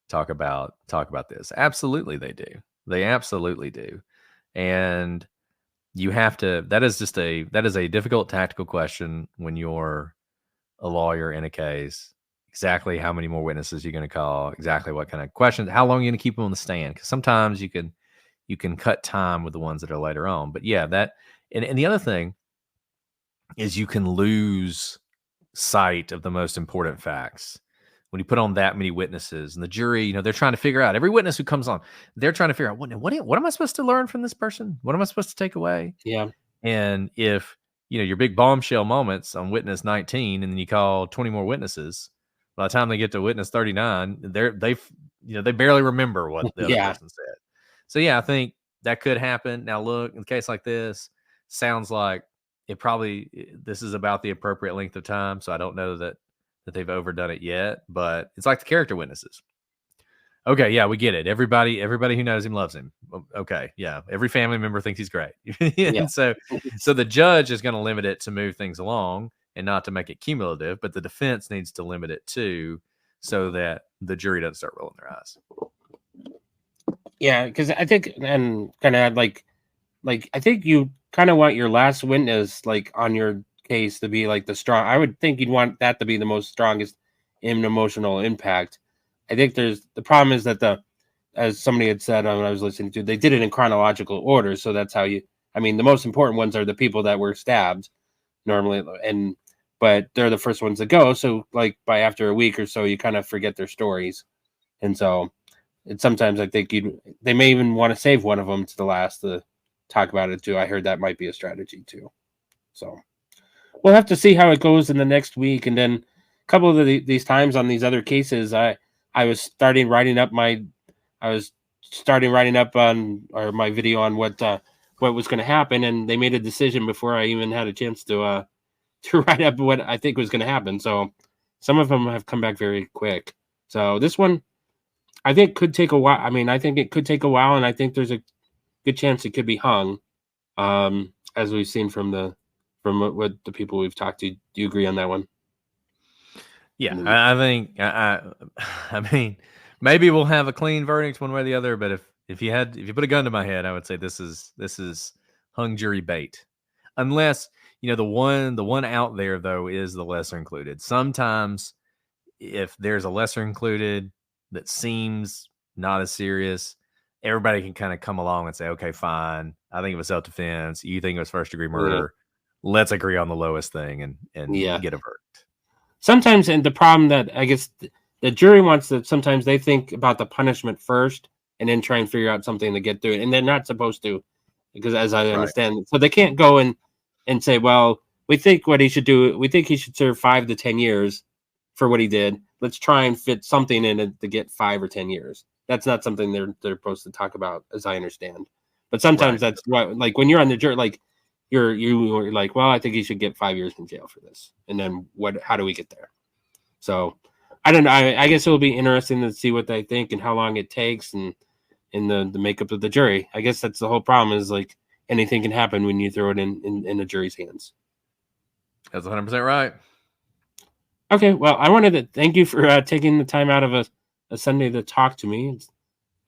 talk about this. Absolutely they do. They absolutely do. And you have to, that is a difficult tactical question when you're a lawyer in a case. Exactly how many more witnesses you're going to call, exactly what kind of questions, how long you're going to keep them on the stand. Because sometimes you can cut time with the ones that are later on. But yeah, and the other thing is you can lose sight of the most important facts when you put on that many witnesses, and the jury, they're trying to figure out, every witness who comes on, they're trying to figure out what am I supposed to learn from this person? What am I supposed to take away? Yeah. And if your big bombshell moments on witness 19, and then you call 20 more witnesses, by the time they get to witness 39, they barely remember what the other person said. So yeah, I think that could happen. Now look, in a case like this, sounds like this is about the appropriate length of time. So I don't know that they've overdone it yet, but it's like the character witnesses. Okay, yeah, we get it. Everybody who knows him loves him. Okay, yeah, every family member thinks he's great. And so the judge is going to limit it to move things along and not to make it cumulative, but the defense needs to limit it too, so that the jury doesn't start rolling their eyes. Yeah, because I think, and kind of like I think you kind of want your last witness like on your case to be like the strong. I would think you'd want that to be the most strongest in emotional impact. I think the problem is that as somebody had said when I was listening to, they did it in chronological order, so that's how the most important ones are the people that were stabbed normally, but they're the first ones to go. So like by after a week or so, you kind of forget their stories, and so sometimes I think they may even want to save one of them to the last to talk about it too. I heard that might be a strategy too. So we'll have to see how it goes in the next week, and then a couple of these times on these other cases, I was starting writing up my video on what was going to happen, and they made a decision before I even had a chance to write up what I think was going to happen. So some of them have come back very quick. So this one, I think could take a while. I think it could take a while, and I think there's a good chance it could be hung, as we've seen from what the people we've talked to. Do you agree on that one? Yeah, I think I mean, maybe we'll have a clean verdict one way or the other. But if you put a gun to my head, I would say this is hung jury bait, unless the one out there though is the lesser included. Sometimes if there's a lesser included that seems not as serious, everybody can kind of come along and say, okay, fine, I think it was self-defense, you think it was first-degree murder, let's agree on the lowest thing and get a verdict. Sometimes, and the problem that I guess the jury wants that sometimes they think about the punishment first and then try and figure out something to get through it, and they're not supposed to, because as I understand, so they can't go and say, well, we think what he should do, we think he should serve 5 to 10 years for what he did. Let's try and fit something in it to get 5 or 10 years. That's not something they're supposed to talk about, as I understand. But sometimes that's what, like when you're on the jury, like you're like, well, I think he should get 5 years in jail for this. And then how do we get there? So I don't know. I guess it'll be interesting to see what they think and how long it takes and the makeup of the jury. I guess that's the whole problem, is like anything can happen when you throw it in the jury's hands. That's 100% right. Okay, well, I wanted to thank you for taking the time out of a Sunday to talk to me.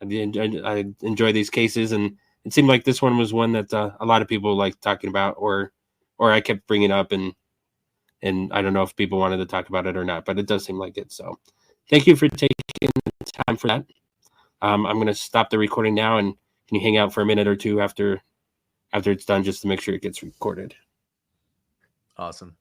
I enjoy these cases, and it seemed like this one was one that a lot of people like talking about, or I kept bringing up, and I don't know if people wanted to talk about it or not, but it does seem like it. So thank you for taking the time for that. I'm going to stop the recording now, and can you hang out for a minute or two after it's done, just to make sure it gets recorded? Awesome.